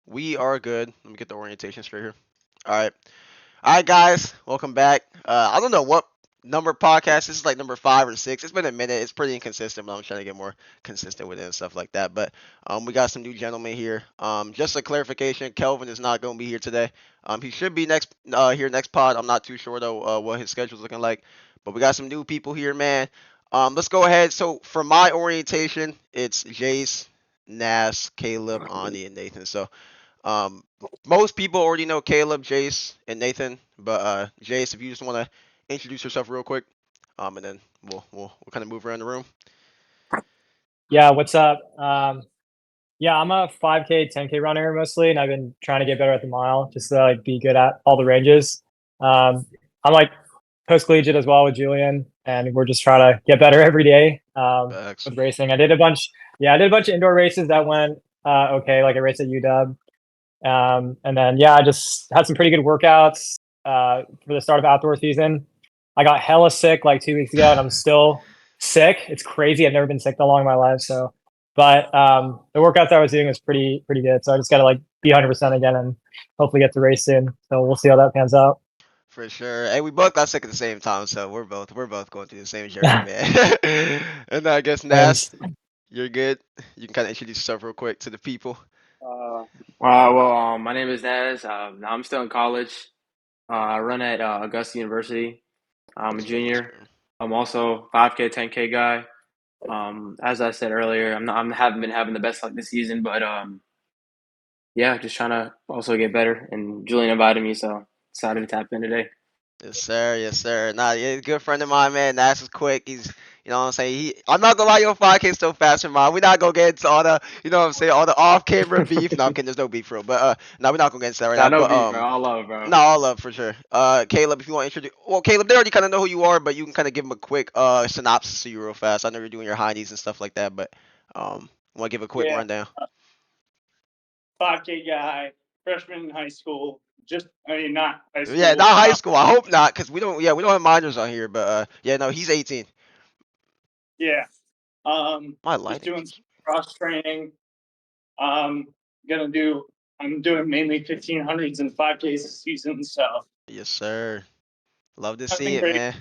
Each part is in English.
We are good. Let me get the orientation straight here. All right. All right, guys. Welcome back. I don't know what number podcast. This is like number 5 or 6. It's been a minute. It's pretty inconsistent, but I'm trying to get more consistent with it and stuff like that. But we got some new gentlemen here. Just a clarification. Kelvin is not going to be here today. He should be here next pod. I'm not too sure though what his schedule's looking like. But we got some new people here, man. Let's go ahead. So for my orientation, it's Jace, Nas, Caleb, Ani, and Nathan. So um, most people already know Caleb, Jace, and Nathan, but Jace, if you just want to introduce yourself real quick, and then we'll kind of move around the room. Yeah, what's up? Yeah, I'm a 5K, 10K runner mostly, and I've been trying to get better at the mile just to like be good at all the ranges. I'm like post collegiate as well with Julian, and we're just trying to get better every day Facts. with racing. I did a bunch of indoor races that went okay, like a race at UW, and then I just had some pretty good workouts for the start of outdoor season. I got hella sick like 2 weeks ago, and I'm still sick. It's crazy. I've never been sick that long in my life. So, but the workouts I was doing was pretty good. So I just got to like be 100% again and hopefully get to race soon. So we'll see how that pans out. For sure. Hey, we both got sick at the same time, so we're both going through the same journey, man. And then I guess Nas, Thanks. you're good. You can kind of introduce yourself real quick to the people. My name is Naz. Now I'm still in college. I run at Augusta University. I'm a Yes, sir. Yes, junior. sir. I'm also 5K, 10K guy. As I said earlier, I haven't been having the best luck this season, but yeah, just trying to also get better. And Julian invited me, so decided to tap in today. Yes, sir. Yes, sir. Nah, yeah, he's a good friend of mine, man. Nash is quick. You know what I'm saying? I'm not gonna lie, your 5K still faster, man. We're not gonna get into all the, you know what I'm saying, all the off-camera beef. No, I'm kidding. There's no beef, bro. But no, we're not gonna get into that right Nah, now. no But beef, bro. All love, bro. no, all love for sure. Caleb, if you want to introduce, well, Caleb, they already kind of know who you are, but you can kind of give them a quick synopsis of you real fast. I know you're doing your high knees and stuff like that, but want to give a quick Yeah, rundown. 5K guy, freshman in high school. Not high Yeah, school. not high school. I hope not, cause we don't. Yeah, we don't have minors on here, but yeah, no, he's 18. Yeah. My Just lighting doing keeps. some cross training. Um, gonna do. I'm doing mainly 1500s and 5Ks this season, so Yes, sir. Love to see nothing it, crazy. man.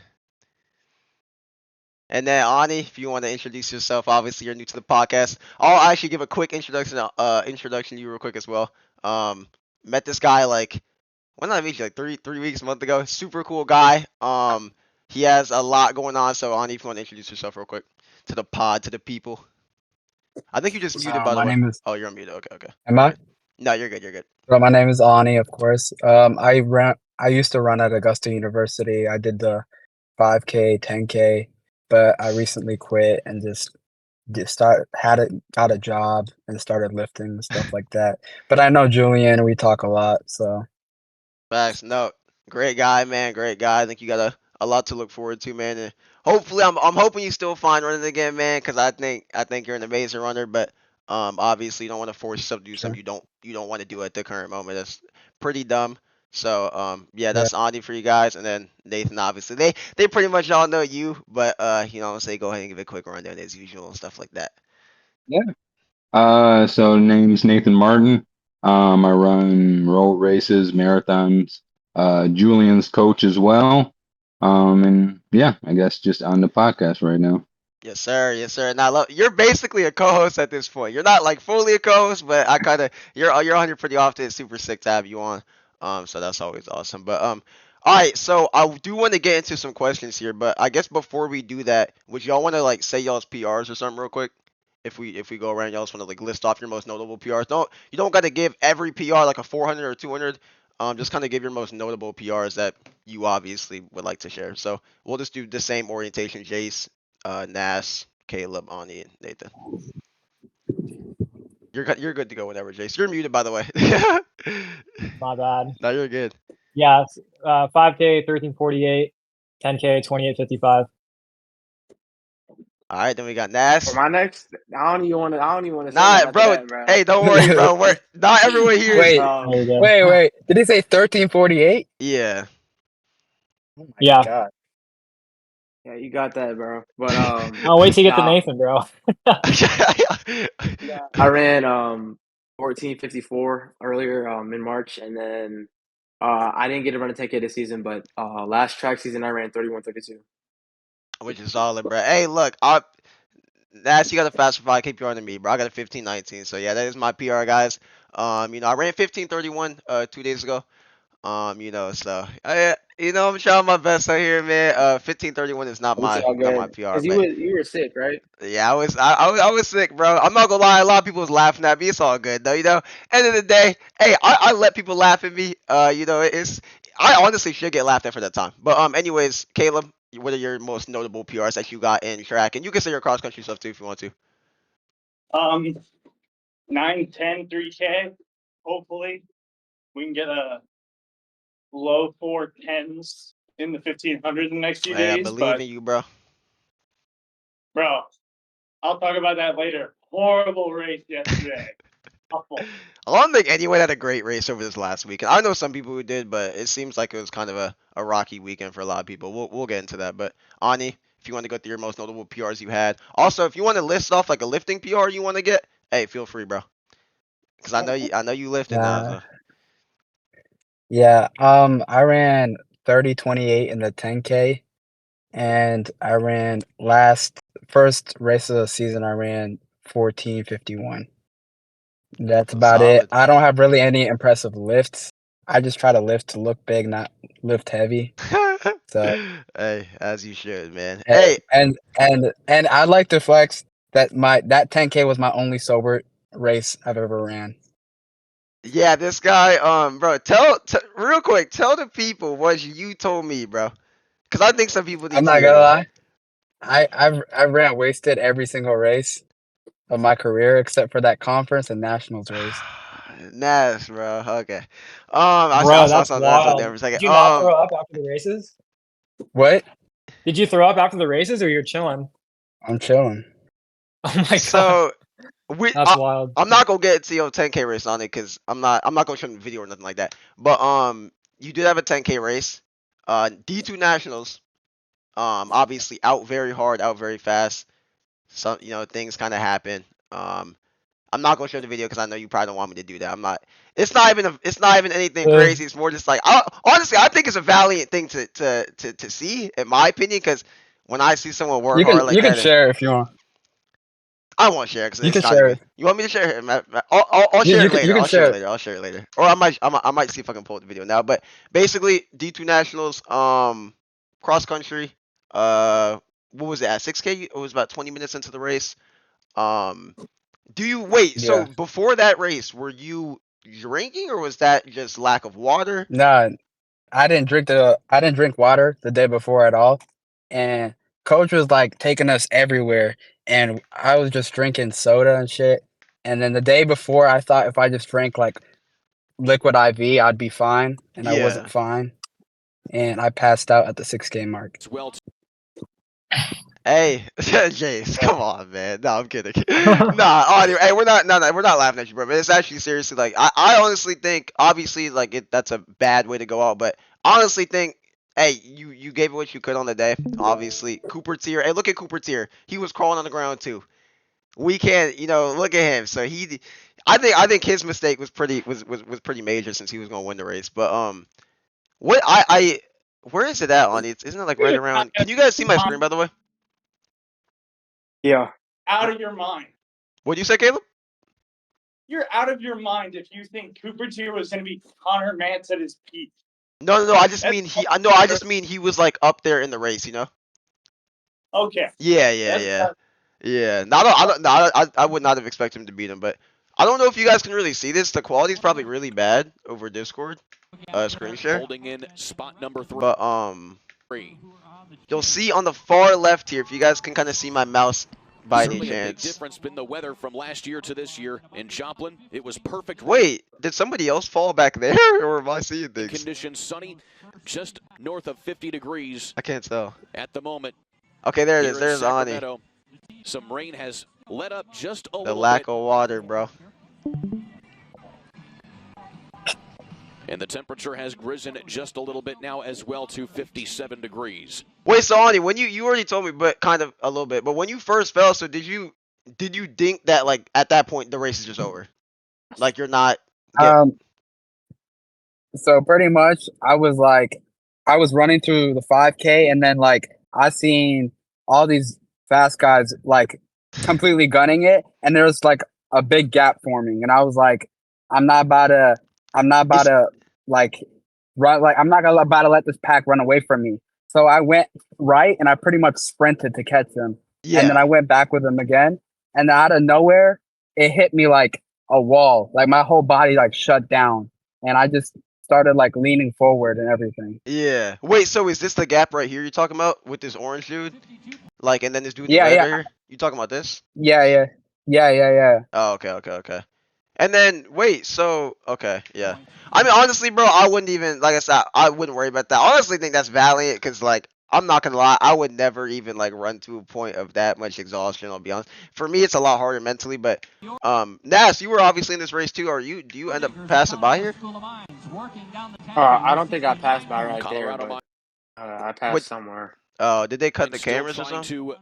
And then Ani, if you want to introduce yourself, obviously you're new to the podcast. I'll actually give a quick introduction to you real quick as well. Um, Met this guy like when did I meet you? Like three weeks, a month ago. Super cool guy. He has a lot going on. So Ani, if you want to introduce yourself real quick to the pod, to the people. I think you just muted, by the My way. name is. Oh, you're unmuted. Okay, okay. Am You're I? good. No, you're good. You're good. Well, my name is Ani, of course. I used to run at Augusta University. I did the 5K, 10K, but I recently quit and got a job and started lifting and stuff like that. But I know Julian, we talk a lot, so Facts. No, great guy, man. Great guy. I think you got a lot to look forward to, man. And hopefully, I'm hoping you still fine running again, man. Because I think you're an amazing runner, but obviously you don't want to force yourself to do something sure. you don't want to do at the current moment. That's pretty dumb. So yeah, Yeah. that's Audi for you guys, and then Nathan. Obviously, they pretty much all know you, but you know, what I'm saying, go ahead and give a quick rundown as usual and stuff like that. Yeah. So name's Nathan Martin. I run road races, marathons. Julian's coach as well. And yeah, I guess just on the podcast right now. Yes, sir. Yes, sir. Now, you're basically a co-host at this point. You're not like fully a co-host, but I kind of you're on here pretty often. It's super sick to have you on. So that's always awesome. But all right. So I do want to get into some questions here, but I guess before we do that, would y'all want to like say y'all's PRs or something real quick? If we go around, y'all just want to like list off your most notable PRs. You don't got to give every PR like a 400 or 200. Just kind of give your most notable PRs that you obviously would like to share. So we'll just do the same orientation, Jace, Nas, Caleb, Ani, and Nathan. You're good to go whenever, Jace. You're muted, by the way. My bad. No, you're good. Yeah, 5K, 1348, 10K, 2855. All right, then we got For Nas. my next, I don't even want to say Nah, nothing after bro. that, bro. Hey, don't worry, bro. We're not everyone here is. Wait, Um, There you go. wait. Did he say 1348? Yeah. Oh my Yeah. God. yeah, you got that, bro. But I'll wait till you get to nah, Nathan, bro. I ran 14:54 earlier in March, and then I didn't get to run a 10K this season, but last track season I ran 31:32. Which is solid, bro. Hey, look, Nas, you got a faster 5K PR than me, bro. I got a 15:19. So yeah, that is my PR, guys. I ran 15:31 2 days ago. So I'm trying my best out here, man. 15:31 is not It's my all not my good PR, because but you were sick, right? yeah, I was sick, bro. I'm not gonna lie, a lot of people was laughing at me. It's all good though, End of the day, hey, I let people laugh at me. I honestly should get laughed at for that time. But anyways, Caleb, what are your most notable PRs that you got in track? And you can say your cross country stuff too if you want to. 9, 10, 3K. Hopefully, we can get a low 410s in the 1500 in the next few Hey, I days. believe But in you, bro. bro, I'll talk about that later. Horrible race yesterday. Awful. I don't think anyone had a great race over this last weekend. I know some people who did, but it seems like it was kind of a rocky weekend for a lot of people. We'll get into that. But Ani, if you want to go through your most notable PRs you had, also if you want to list off like a lifting PR you want to get, hey, feel free, bro. Because I know you lifted now. Nah. So. Yeah. I ran 30:28 in the 10K, and I ran first race of the season. I ran 14:51. That's about it. Solid. I don't have really any impressive lifts. I just try to lift to look big, not lift heavy. So Hey, as you should, man. and Hey, and I'd like to flex that that 10K was my only sober race I've ever ran. yeah, this guy, bro, real quick, tell the people what you told me, bro. Because I think some people I'm need to not hear gonna this. lie. I ran wasted every single race of my career except for that conference and nationals race. Nas, bro. Okay. I Bro, saw that's something else on there wild. for a second. Did you not throw up after the races? What? Did you throw up after the races, or you're chilling? I'm chilling. Oh my god, So that's wild. I'm not gonna get to your 10K race on it because I'm not gonna show the video or nothing like that. But you did have a 10K race. D2 Nationals. Obviously out very hard, out very fast. Some things kind of happen. I'm not gonna show the video because I know you probably don't want me to do that. I'm not. It's not even anything crazy. It's more just like honestly, I think it's a valiant thing to see, in my opinion, because when I see someone work hard like You can that, and share if you want. I won't share because You it's can not share even. it. You want me to share it? I'll share it later. You can I'll share it share it. later. I'll share it later. Or I might see if I can pull up the video now. But basically, D2 Nationals, cross country. What was it at 6K? It was about 20 minutes into the race. Do you wait? So Yeah. before that race, were you drinking or was that just lack of water? Nah, I didn't drink water the day before at all. And coach was like taking us everywhere, and I was just drinking soda and shit. And then the day before I thought if I just drank like liquid IV, I'd be fine, and I Yeah. wasn't fine. And I passed out at the 6K mark. Hey, Jace, come on, man. No, I'm kidding. Nah, hey, we're not laughing at you, bro. But it's actually seriously like I honestly think, obviously, like that's a bad way to go out, but honestly think, hey, you gave it what you could on the day. Obviously, Cooper Tier. Hey, look at Cooper Tier. He was crawling on the ground too. We can't, look at him. So I think his mistake was pretty major since he was gonna win the race. But what where is it at on it? Isn't it like right You're around? Can you guys see my screen by the way? Yeah. out of your mind. What do you say, Caleb? You're out of your mind if you think Cooper Tier was going to be Connor Mance at his peak. No. I just That's mean I just mean he was like up there in the race. Okay. Yeah. Yeah. No, I would not have expected him to beat him, but I don't know if you guys can really see this. The quality is probably really bad over Discord, screen share. Holding in spot number 3. But you'll see on the far left here if you guys can kind of see my mouse by any Certainly a big chance. difference been the weather from last year to this year. In Joplin, it was perfect. Wait, did somebody else fall back there, or am I seeing things? Conditions sunny, just north of 50 degrees. I can't tell. At the moment. Okay, there it Here is. in There's Ani. Sacramento, some rain has let up just a The little lack bit. of water, bro. And the temperature has risen just a little bit now as well to 57 degrees. Wait, so Ani, when you already told me, but kind of a little bit. But when you first fell, so did you think that like at that point the race is just over? Like you're not get So pretty much, I was running through the 5K, and then I seen all these fast guys completely gunning it, and there was a big gap forming, and I was like, I'm not about to, I'm not about It's- to like run, I'm not gonna about to let this pack run away from me. So I went right, and I pretty much sprinted to catch them, and then I yeah. went back with them again, and out of nowhere, it hit me like a wall, like my whole body shut down, and I just started leaning forward and everything. Yeah. Wait, so is this the gap right here you're talking about with this orange dude? Like, and then this dude in the Yeah, red yeah, right here? You talking about this? yeah. Oh, okay. And then wait, so okay, yeah. I mean, honestly, bro, I wouldn't even like I said, I wouldn't worry about that. I honestly think that's valiant because like I'm not gonna lie, I would never even like run to a point of that much exhaustion. I'll be honest. For me, it's a lot harder mentally. But Nas, you were obviously in this race too. Do you end up passing by here? I don't think I passed by right there, Colorado but I What? passed somewhere. Oh, did they cut and the still cameras or trying something? to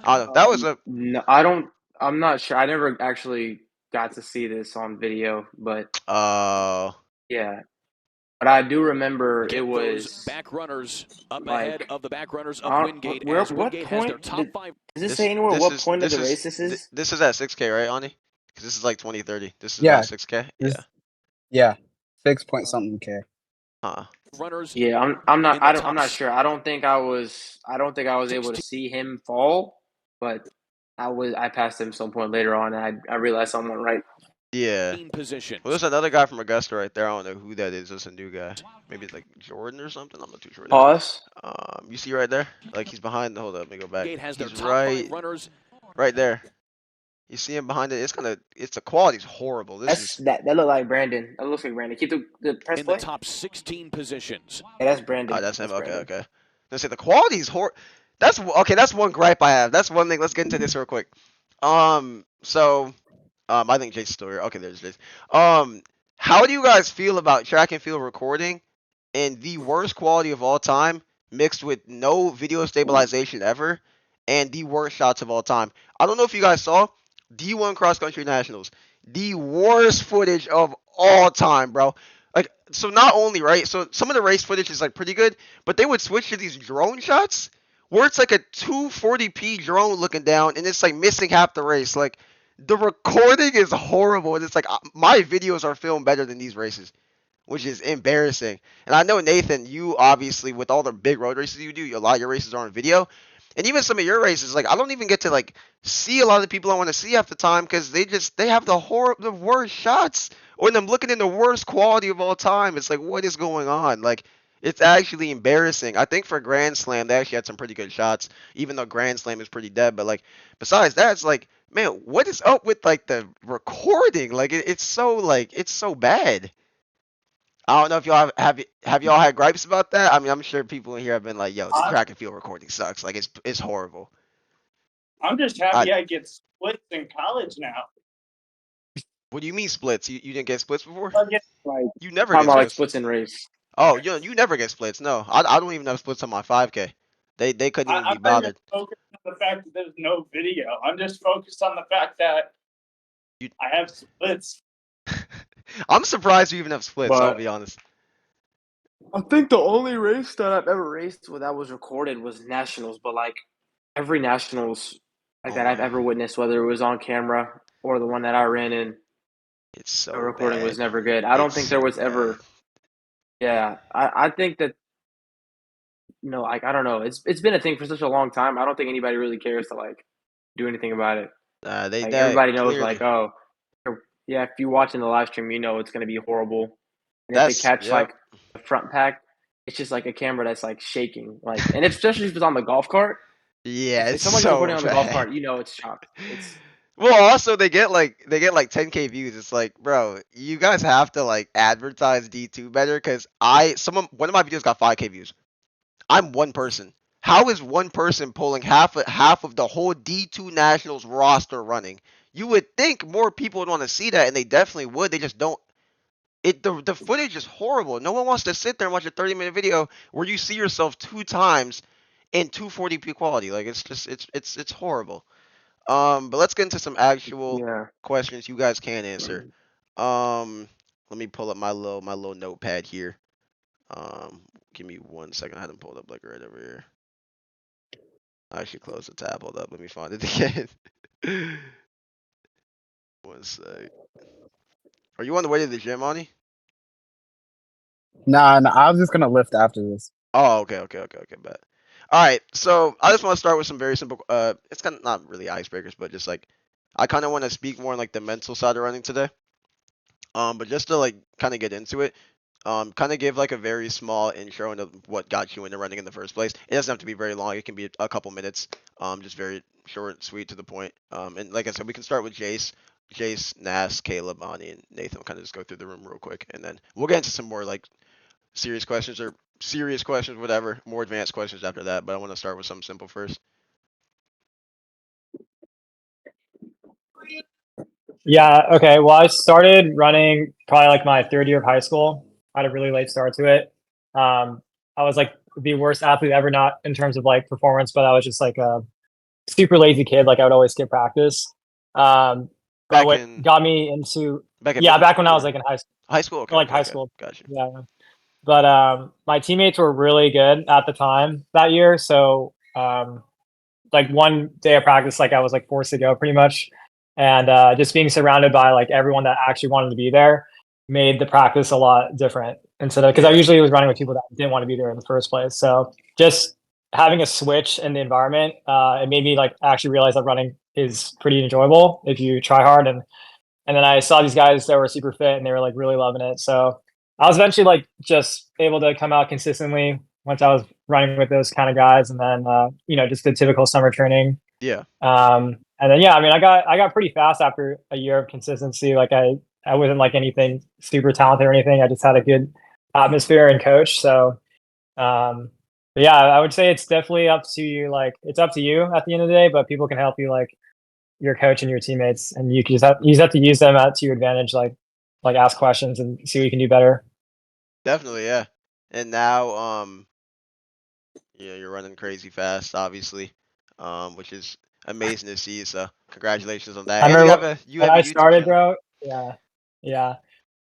I don't know. That was a No, I don't. I'm not sure. I never actually got to see this on video, but yeah. But I do remember it get those was back runners up ahead like of the back runners of Wingate where as what Wingate has their point top 5. does this this say anywhere this what is point of this the is race this is? this is at 6K, right, Ani? Because this is like 2030. This is Yeah, 6K. this, Yeah. yeah, 6 point something K. Huh. Runners Yeah, I'm not in the I'm top not sure. I don't think I was able to 16 see him fall, but I passed him some point later on, and I realized someone right. Yeah. positions. Well, there's another guy from Augusta right there. I don't know who that is. That's a new guy. Maybe it's like Jordan or something. I'm not too sure. Pause. You see right there? Like he's behind. Hold up, let me go back. Wingate has their He's top 5 right, runners right there. You see him behind it. It's the quality's horrible. This That's is. that looked like Brandon. That looks like Brandon. Keep the press in the play. top 16 positions. Yeah, that's Brandon. Oh, that's him. That's Okay, Brandon. okay. Let's say the quality's That's okay. That's one gripe I have. That's one thing. Let's get into this real quick. So, I think Jake's still here. Okay, there's Jake. How do you guys feel about track and field recording in the worst quality of all time, mixed with no video stabilization ever, and the worst shots of all time? I don't know if you guys saw D1 Cross Country Nationals, the worst footage of all time, bro. Like, so not only right, so some of the race footage is like pretty good, but they would switch to these drone shots where it's like a 240p drone looking down, and it's like missing half the race. Like, the recording is horrible, and it's like my videos are filmed better than these races, which is embarrassing. And I know Nathan, you obviously with all the big road races you do, a lot of your races are on video, and even some of your races, like I don't even get to like see a lot of the people I want to see half the time because they have the worst shots, or them looking in the worst quality of all time. It's like what is going on? Like it's actually embarrassing. I think for Grand Slam they actually had some pretty good shots, even though Grand Slam is pretty dead. But like besides that, it's like man, what is up with like the recording? Like it's so bad. I don't know if y'all have y'all had gripes about that. I mean, I'm sure people in here have been like, "Yo, the I, track and field recording sucks. Like, it's horrible." I'm just I happy I get splits in college now. What do you mean splits? You didn't get splits before? I get Like You never talking get about like splits. splits in race. Oh, you never get splits. No, I don't even have splits on my 5K. They couldn't even I'm be not even bothered. focused on the fact that there's no video. I'm just focused on the fact that You, I have splits. I'm surprised you even have splits. I'll But be honest. I think the only race that I've ever raced where that was recorded was nationals. But like every nationals like that I've Oh, ever witnessed, whether it was on camera or the one that I ran in, it's the so recording was bad. never good. I don't It's think there so was bad. ever. Yeah, I think that like I don't know. It's been a thing for such a long time. I don't think anybody really cares to like do anything about it. They Like that everybody knows, clearly. like yeah, if you watch in the live stream, you know it's going to be horrible. And if they That's catch yep. like the front pack, it's just like a camera that's like shaking. Like, and especially if it's on the golf cart, Yeah, if it's somebody's recording so on the golf bad. cart, you know it's chopped. It's Well, also they get like 10K views. It's like, bro, you guys have to like advertise D2 better because one of my videos got 5K views. I'm one person. How is one person pulling half of the whole D2 Nationals roster running? You would think more people would want to see that, and they definitely would. They just don't. The footage is horrible. No one wants to sit there and watch a 30-minute video where you see yourself 2 times in 240p quality. Like it's just it's horrible. But let's get into some actual yeah. questions you guys can answer. Let me pull up my little notepad here. Give me 1 second. I had them pulled up like right over here. I actually closed the tab. Hold up. Let me find it again. 1 sec. Are you on the way to the gym, Ani? Nah, I was just gonna lift after this. Oh, okay, bet. All right, so I just want to start with some very simple. It's kind of not really icebreakers, but just like I kind of want to speak more on like the mental side of running today. But just to like kind of get into it, kind of give like a very small intro into what got you into running in the first place. It doesn't have to be very long. It can be a couple minutes. Just very short, sweet, to the point. And like I said, we can start with Jace, Nas, Caleb, Ani, and Nathan. We'll kind of just go through the room real quick, and then we'll get into some more like serious questions, whatever. More advanced questions after that. But I want to start with something simple first. Yeah. Okay. Well, I started running probably like my third year of high school. I had a really late start to it. I was like the worst athlete ever, not in terms of like performance, but I was just like a super lazy kid. Like I would always skip practice. But Back what in got me into back in yeah, middle back when I school was or like in high school, high school? Okay, like okay, high okay. school. Gotcha. Yeah. But my teammates were really good at the time that year. So like one day of practice, like I was like forced to go pretty much. And just being surrounded by like everyone that actually wanted to be there made the practice a lot different instead of because I Yeah, usually was running with people that didn't want to be there in the first place. So just having a switch in the environment, it made me like actually realize that running is pretty enjoyable if you try hard. And then I saw these guys that were super fit and they were like really loving it. So I was eventually like just able to come out consistently once I was running with those kind of guys. And then, just the typical summer training. yeah. And then, yeah, I mean, I got pretty fast after a year of consistency. Like I wasn't like anything super talented or anything. I just had a good atmosphere and coach. So, but yeah, I would say it's definitely up to you. Like it's up to you at the end of the day, but people can help you like your coach and your teammates, and you just have to use them to your advantage. Like ask questions and see what you can do better. Definitely, yeah. And now, you're running crazy fast, obviously, which is amazing to see. So, congratulations on that. I And remember you when have a I YouTube started, channel. bro. Yeah, yeah.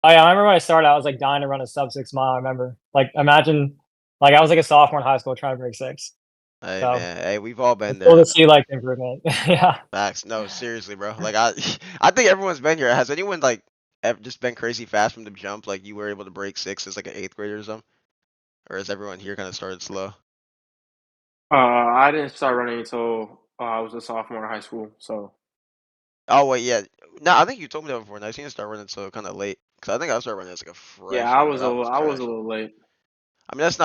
Oh yeah, I remember when I started. I was like dying to run a sub 6 mile. I remember. Like imagine, like I was like a sophomore in high school trying to break 6. Hey So man, hey, we've all been it's cool there. to see like improvement. Yeah. Facts. No, seriously, bro. Like I think everyone's been here. Has anyone like ever just been crazy fast from the jump? Like you were able to break 6 as like an eighth grader or something? Or has everyone here kind of started slow? I didn't start running until I was a sophomore in high school. So Oh wait, yeah. No, I think you told me that before. And I seen it start running so kind of late. Cause I think I started running as like a yeah, freshman, but I was I was a trash. little late. I mean that's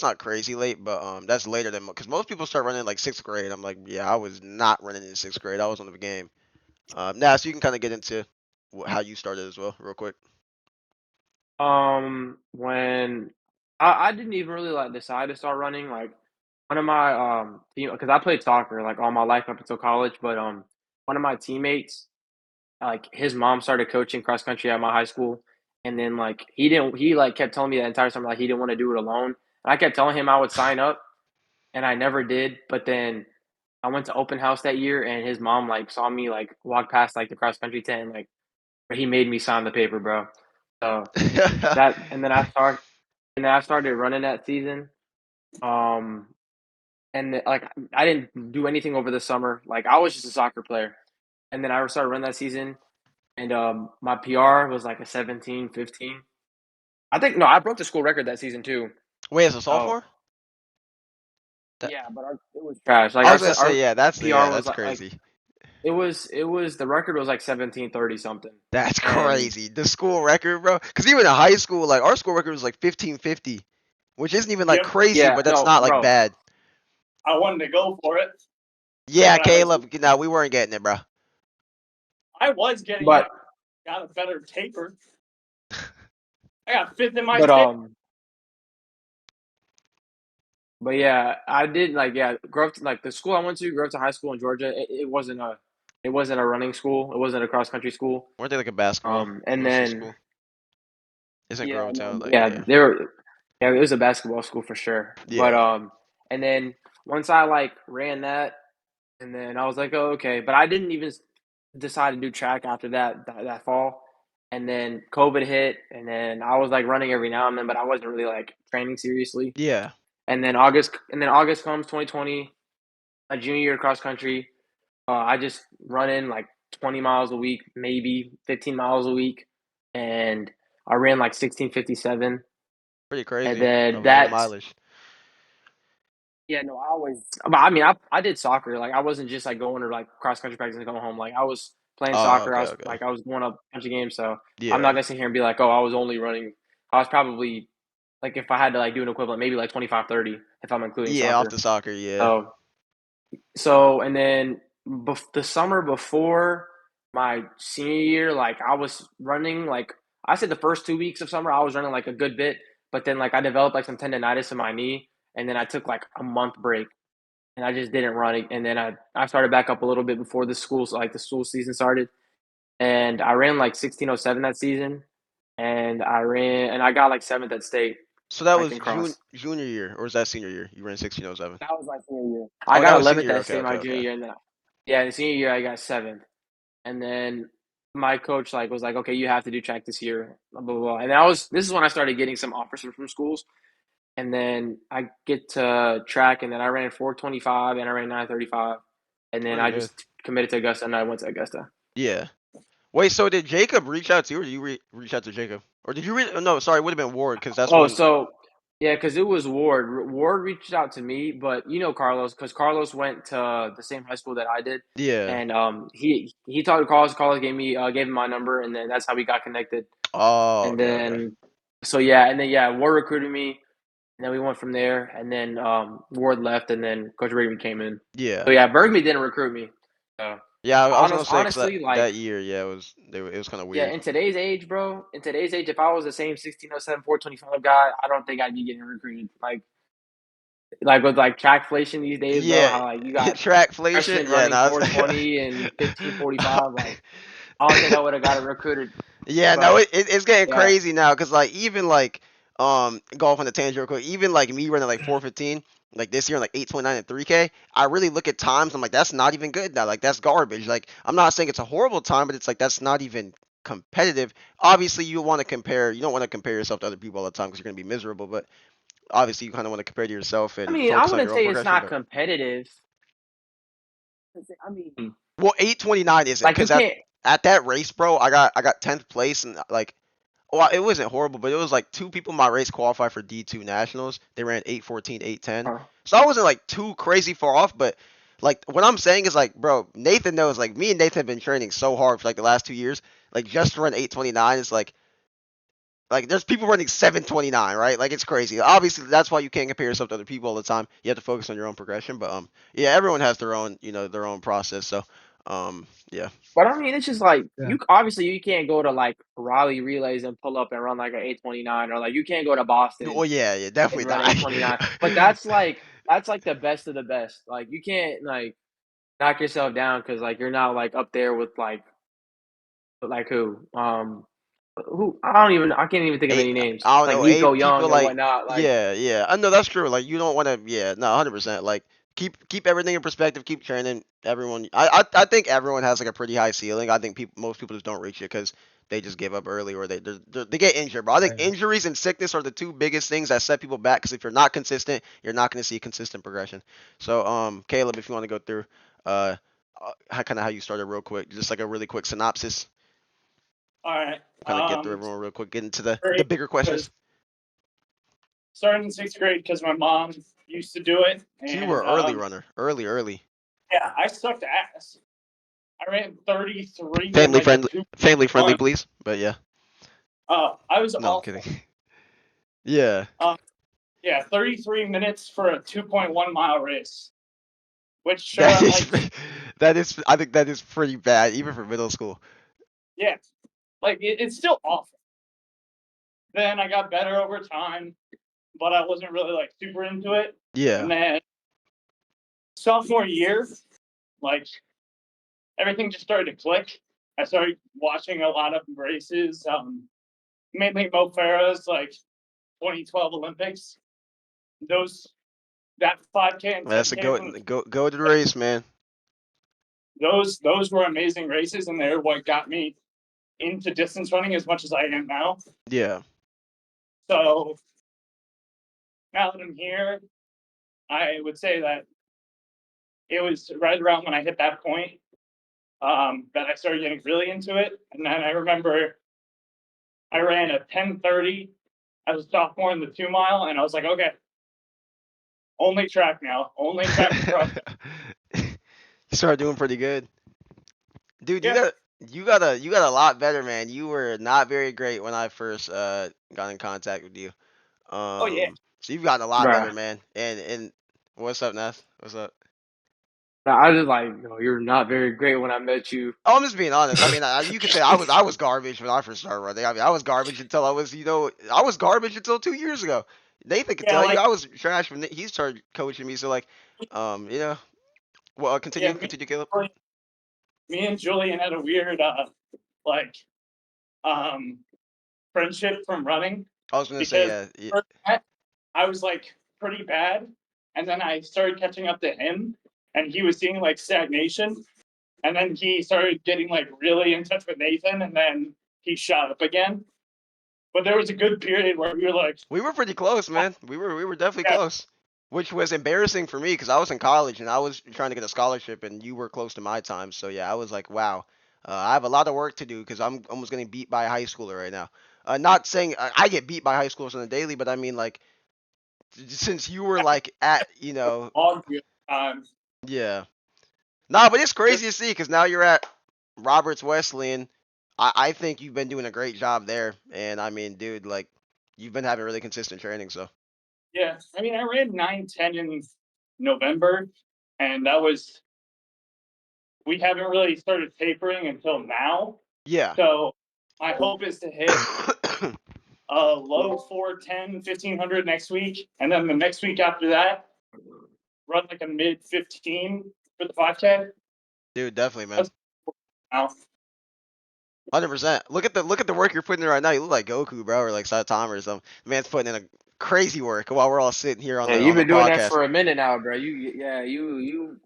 not crazy late, but that's later than because most people start running like sixth grade. I'm like, yeah, I was not running in sixth grade. I was on the game. Now so you can kind of get into how you started as well, real quick. When I didn't even really like decide to start running. Like one of my because I played soccer like all my life up until college, but one of my teammates, like his mom started coaching cross country at my high school, and then like he like kept telling me the entire summer like he didn't want to do it alone. And I kept telling him I would sign up, and I never did. But then I went to open house that year, and his mom like saw me like walk past like the cross country tent, and, like he made me sign the paper, bro. So that, and then I started running that season. Um, like I didn't do anything over the summer. Like I was just a soccer player, and then I started running that season, and my PR was like a 17:15. I think no, I broke the school record that season too. Wait, as a Oh sophomore? That, yeah, but it was trash. Like I was gonna say, our yeah, PR was that's like crazy. it was the record was like 17:30 something, That's and crazy. The school record, bro. Because even in high school, like our school record was like 1550, which isn't even like Yep. crazy, yeah, but that's no, not like bro. bad. I wanted to go for it. Yeah, But I was Caleb. No, we weren't getting it, bro. getting it. But Got a better taper. I got fifth in my but tape. but yeah, I did like yeah, grew up to, like the school I went to, grew up to high school in Georgia. It wasn't a running school. It wasn't a cross country school. Weren't they like a basketball And mostly then school? Isn't yeah, no, Grovetown like yeah, yeah, they were yeah, it was a basketball school for sure. But yeah. and then once I like ran that, and then I was like, oh okay. But I didn't even decide to do track after that fall. and then COVID hit, and then I was like running every now and then, but I wasn't really like training seriously. Yeah. And then August comes 2020, a junior year cross country. I just run in like 20 miles a week, maybe 15 miles a week, and I ran like 16:57. Pretty And crazy. then Of low that, mileage. yeah, no, I mean, I did soccer. Like, I wasn't just like going to like cross country practice and going home. Like, I was playing Oh, soccer. okay, okay. I was going up a bunch of games. So I'm not Yeah. gonna sit here and be like, oh, I was only running. I was probably like, if I had to like do an equivalent, maybe like 25, 30 if I'm including Yeah, off soccer. the soccer, yeah. And then the summer before my senior year, like I was running like I said the first 2 weeks of summer I was running like a good bit, but then like I developed like some tendonitis in my knee, and then I took like a month break, and I just didn't run it, and then I started back up a little bit before the school season started, and I ran like 16:07 that season, and I got like seventh at state, So that like was in cross. junior year, or was that senior year? You ran 16:07. That was my senior year. I Oh, that got was senior 11th year. at Okay, state okay, my junior okay. year, and then yeah, the senior year I got seventh. And then my coach like was like, okay, you have to do track this year, blah blah blah. And this is when I started getting some offers from schools. And then I get to track, and then I ran 4:25, and I ran 9:35, and then Pretty I good. just committed to Augusta, and I went to Augusta. Yeah. Wait, so did Jacob reach out to you, or did you reach out to Jacob? Or did you reach? No, sorry, it would have been Ward, because that's Oh, when. so yeah, because it was Ward. Ward reached out to me, but you know Carlos, because Carlos went to the same high school that I did, Yeah. and he talked to Carlos. Carlos gave him my number, and then that's how we got connected. Oh, And okay, okay. then so yeah, and then yeah, Ward recruited me, and then we went from there. And then Ward left, and then Coach Rigby came in. Yeah. So yeah, Bergman didn't recruit me. So Yeah, I was gonna say, because honestly, like that year, yeah, it was kind of yeah, weird. in today's age, bro, if I was the same 16:07, 4:25 guy, I don't think I'd be getting recruited. Like with like trackflation these days, bro. Yeah, How like you got trackflation. freshmen Yeah, running no. 4:20 and 15:45. Like I don't think I would have got it recruited. Yeah, no, But it's getting yeah, crazy now, because like even like golf on the tangent real quick, even like me running like 4:15 like this year, like 8:29 and 3K, I really look at times. I'm like, that's not even good now. Like, that's garbage. Like, I'm not saying it's a horrible time, but it's like that's not even competitive. Obviously, you want to compare. You don't want to compare yourself to other people all the time, because you're gonna be miserable. But obviously, you kind of want to compare to yourself I and mean, I focus on wouldn't your own say it's progression. not But competitive. I mean, well, 8:29 isn't, like you because can't. at that race, bro, I got 10th place, and like, well, it wasn't horrible, but it was like two people in my race qualified for D2 nationals. They ran 8:14, 8:10. So I wasn't like too crazy far off, but like what I'm saying is like, bro, Nathan knows, like me and Nathan have been training so hard for like the last 2 years. Like, just to run 8:29 is like there's people running 7:29, right? Like, it's crazy. Obviously, that's why you can't compare yourself to other people all the time. You have to focus on your own progression. But yeah, everyone has their own, their own process. So yeah. But I mean, it's just like Yeah. you can't go to like Raleigh relays and pull up and run like an 8:29, or like you can't go to Boston Oh yeah, and definitely run not. 8:29. But that's like the best of the best. Like you can't like knock yourself down because like you're not like up there with like who I can't even think of Eight, any names I don't like know, Nico eight people, Young and like, whatnot. Like yeah, yeah. I know that's true. Like, you don't want to, yeah, no, 100%. Like, keep everything in perspective. Keep training. Everyone, I think everyone has like a pretty high ceiling. I think most people just don't reach it because they just give up early, or they get injured. But I think Right. injuries and sickness are the two biggest things that set people back. Because if you're not consistent, you're not going to see consistent progression. So Caleb, if you want to go through how you started real quick, just like a really quick synopsis, All right. kind of get through everyone real quick, get into the Great, bigger questions. because starting in sixth grade because my mom used to do it. So you And were an early runner, early. yeah, I sucked ass. I ran 33 in Family like a friendly, 2. family friendly, please. But yeah, I was no, I'm awful. kidding. Yeah, Yeah, 33 minutes for a 2.1 mile race, which that is like that is. I think that is pretty bad, even for middle school. yeah, like it's still awful. Then I got better over time, but I wasn't really like super into it. Yeah, And then sophomore year, like everything just started to click. I started watching a lot of races, mainly Mo Farah's like 2012 Olympics. That 5K and that's a 10K go from go to the race, man. those were amazing races, and they're what got me into distance running as much as I am now. Yeah. So now that I'm here, I would say that it was right around when I hit that point that I started getting really into it. And then I remember I ran a 10:30 as a sophomore in the 2 mile, and I was like, okay, only track now, only track across. You started doing pretty good. Dude, Yeah. you got a lot better, man. You were not very great when I first got in contact with you. Oh yeah. So you've gotten a lot better, Bruh. man. And what's up, Ness? What's up? I was just like, yo, you're not very great when I met you. Oh, I'm just being honest. I mean, you could say I was garbage when I first started running. I mean, I was garbage until I was garbage until 2 years ago. Nathan could Yeah, tell you like I was trash when he started coaching me. So like, you know, well, yeah, continue, Caleb. me and Julian had a weird like um friendship from running I was gonna say because yeah. first I was like pretty bad, and then I started catching up to him, and he was seeing like stagnation, and then he started getting like really in touch with Nathan, and then he shot up again. But there was a good period where we were like, We were pretty close, man. We were definitely yeah, close, which was embarrassing for me because I was in college and I was trying to get a scholarship, and you were close to my time. So yeah, I was like, wow, I have a lot of work to do because I'm almost getting beat by a high schooler right now. Not saying I get beat by high schoolers on a daily, but I mean like since you were like at all good times. yeah. Nah, but it's Just crazy to see because now you're at Roberts Wesleyan. I think you've been doing a great job there, and I mean, dude, like you've been having really consistent training, so. yeah. I mean, I ran 9:10 in November, and that was we haven't really started tapering until now. Yeah. So my hope is to hit a low 410, 1500 next week. And then the next week after that, run like a mid 15 for the 5K. Dude, definitely, man. That's now. 100%. Look at the work you're putting in right now. You look like Goku, bro, or like Saitama or something. The man's putting in a crazy work while we're all sitting here on Yeah, the you've on the been doing that podcast. for a minute now, bro. You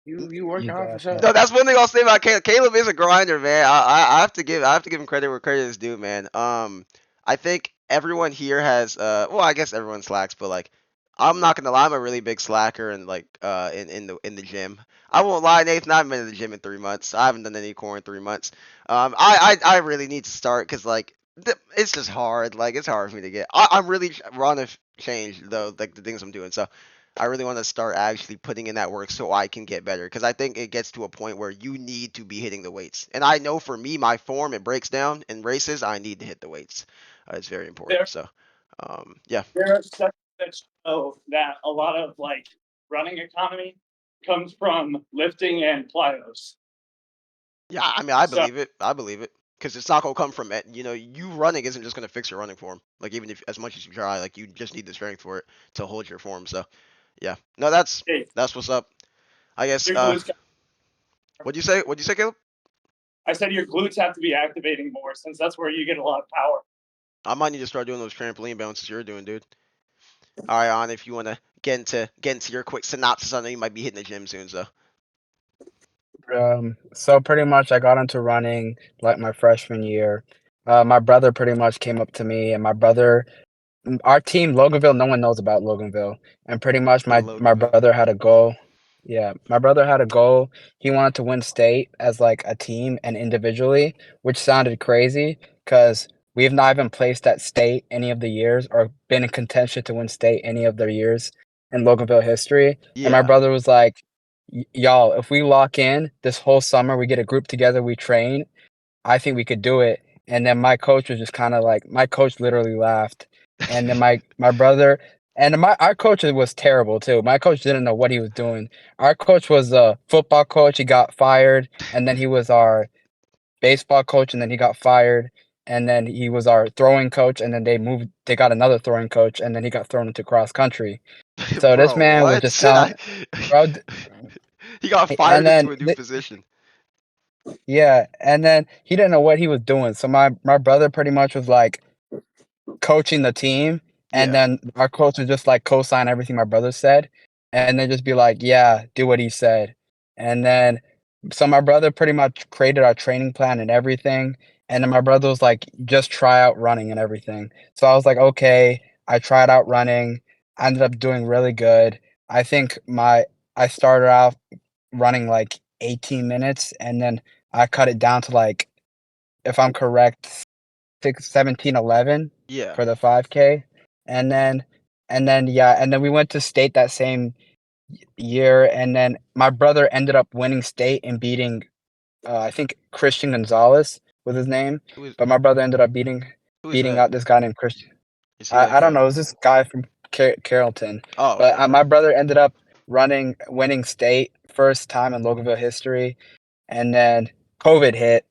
working You hard for got sure. that. No, that's one thing I'll say about Caleb. Caleb is a grinder, man. I have to give him credit where credit is due, man. I think everyone here has well, I guess everyone slacks, but like I'm not gonna lie, I'm a really big slacker and like in the gym. I won't lie, Nathan. I haven't been in the gym in 3 months. I haven't done any core in 3 months. I really need to start because like it's just hard. Like it's hard for me to get. I'm really want to change though, like the things I'm doing. So I really want to start actually putting in that work so I can get better because I think it gets to a point where you need to be hitting the weights. And I know for me, my form it breaks down in races. I need to hit the weights. It's very important. There, So, yeah, there are studies that show that a lot of like running economy comes from lifting and plyos. yeah. I mean, I So believe it. I believe it because it's not gonna come from it. You running isn't just gonna fix your running form. Like even if as much as you try, like you just need the strength for it to hold your form. So, yeah. No, that's hey, that's what's up. I guess. your glutes. What'd you say? What'd you say, Caleb? I said your glutes have to be activating more since that's where you get a lot of power. I might need to start doing those trampoline bounces you're doing, dude. All right, on if you want to get into your quick synopsis, I know you might be hitting the gym soon, so. So pretty much I got into running like my freshman year. My brother pretty much came up to me, and our team, Loganville, no one knows about Loganville. And pretty much my Loganville. brother had a goal. Yeah, my brother had a goal. He wanted to win state as like a team and individually, which sounded crazy because we've not even placed at state any of the years or been in contention to win state any of the years in Loganville history. And my Yeah. brother was like, Y'all, if we lock in this whole summer, we get a group together, we train, I think we could do it." And then my coach was just kind of like, my coach literally laughed. And then my brother and our coach was terrible too. My coach didn't know what he was doing. Our coach was a football coach. He got fired, and then he was our baseball coach, and then he got fired, and then he was our throwing coach, and then they got another throwing coach, and then he got thrown into cross country. So this Bro, man was what? just telling, bro, He got and fired then into a new position. yeah, and then he didn't know what he was doing. So my brother pretty much was like coaching the team, and Yeah. then our coach would just like co-sign everything my brother said, and then just be like, "Yeah, do what he said." And then so my brother pretty much created our training plan and everything, And then my brother was like, just try out running and everything. So I was like, okay. I tried out running. I ended up doing really good. I think I started out running like 18 minutes, and then I cut it down to like, if I'm correct, 17:11 Yeah. for the 5K. And then and then we went to state that same year, and then my brother ended up winning state and beating I think Christian Gonzalez was his name, Who is but my brother ended up who is beating that? out this guy named Christian. Is he like I don't a? know, it was this guy from Carrollton, Oh, but okay. my brother ended up winning state first time in Loganville history, and then COVID hit,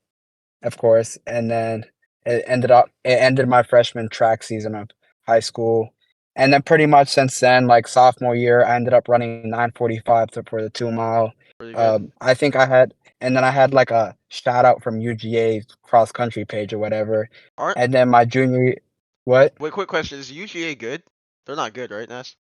of course, and then it ended my freshman track season of high school. And then pretty much since then, like sophomore year, I ended up running 9:45 for the 2 mile. Pretty good. I think I had like a shout out from UGA's cross country page or whatever. Aren't And then my junior, what? Wait, quick question: is UGA good? They're not good, right, Nash?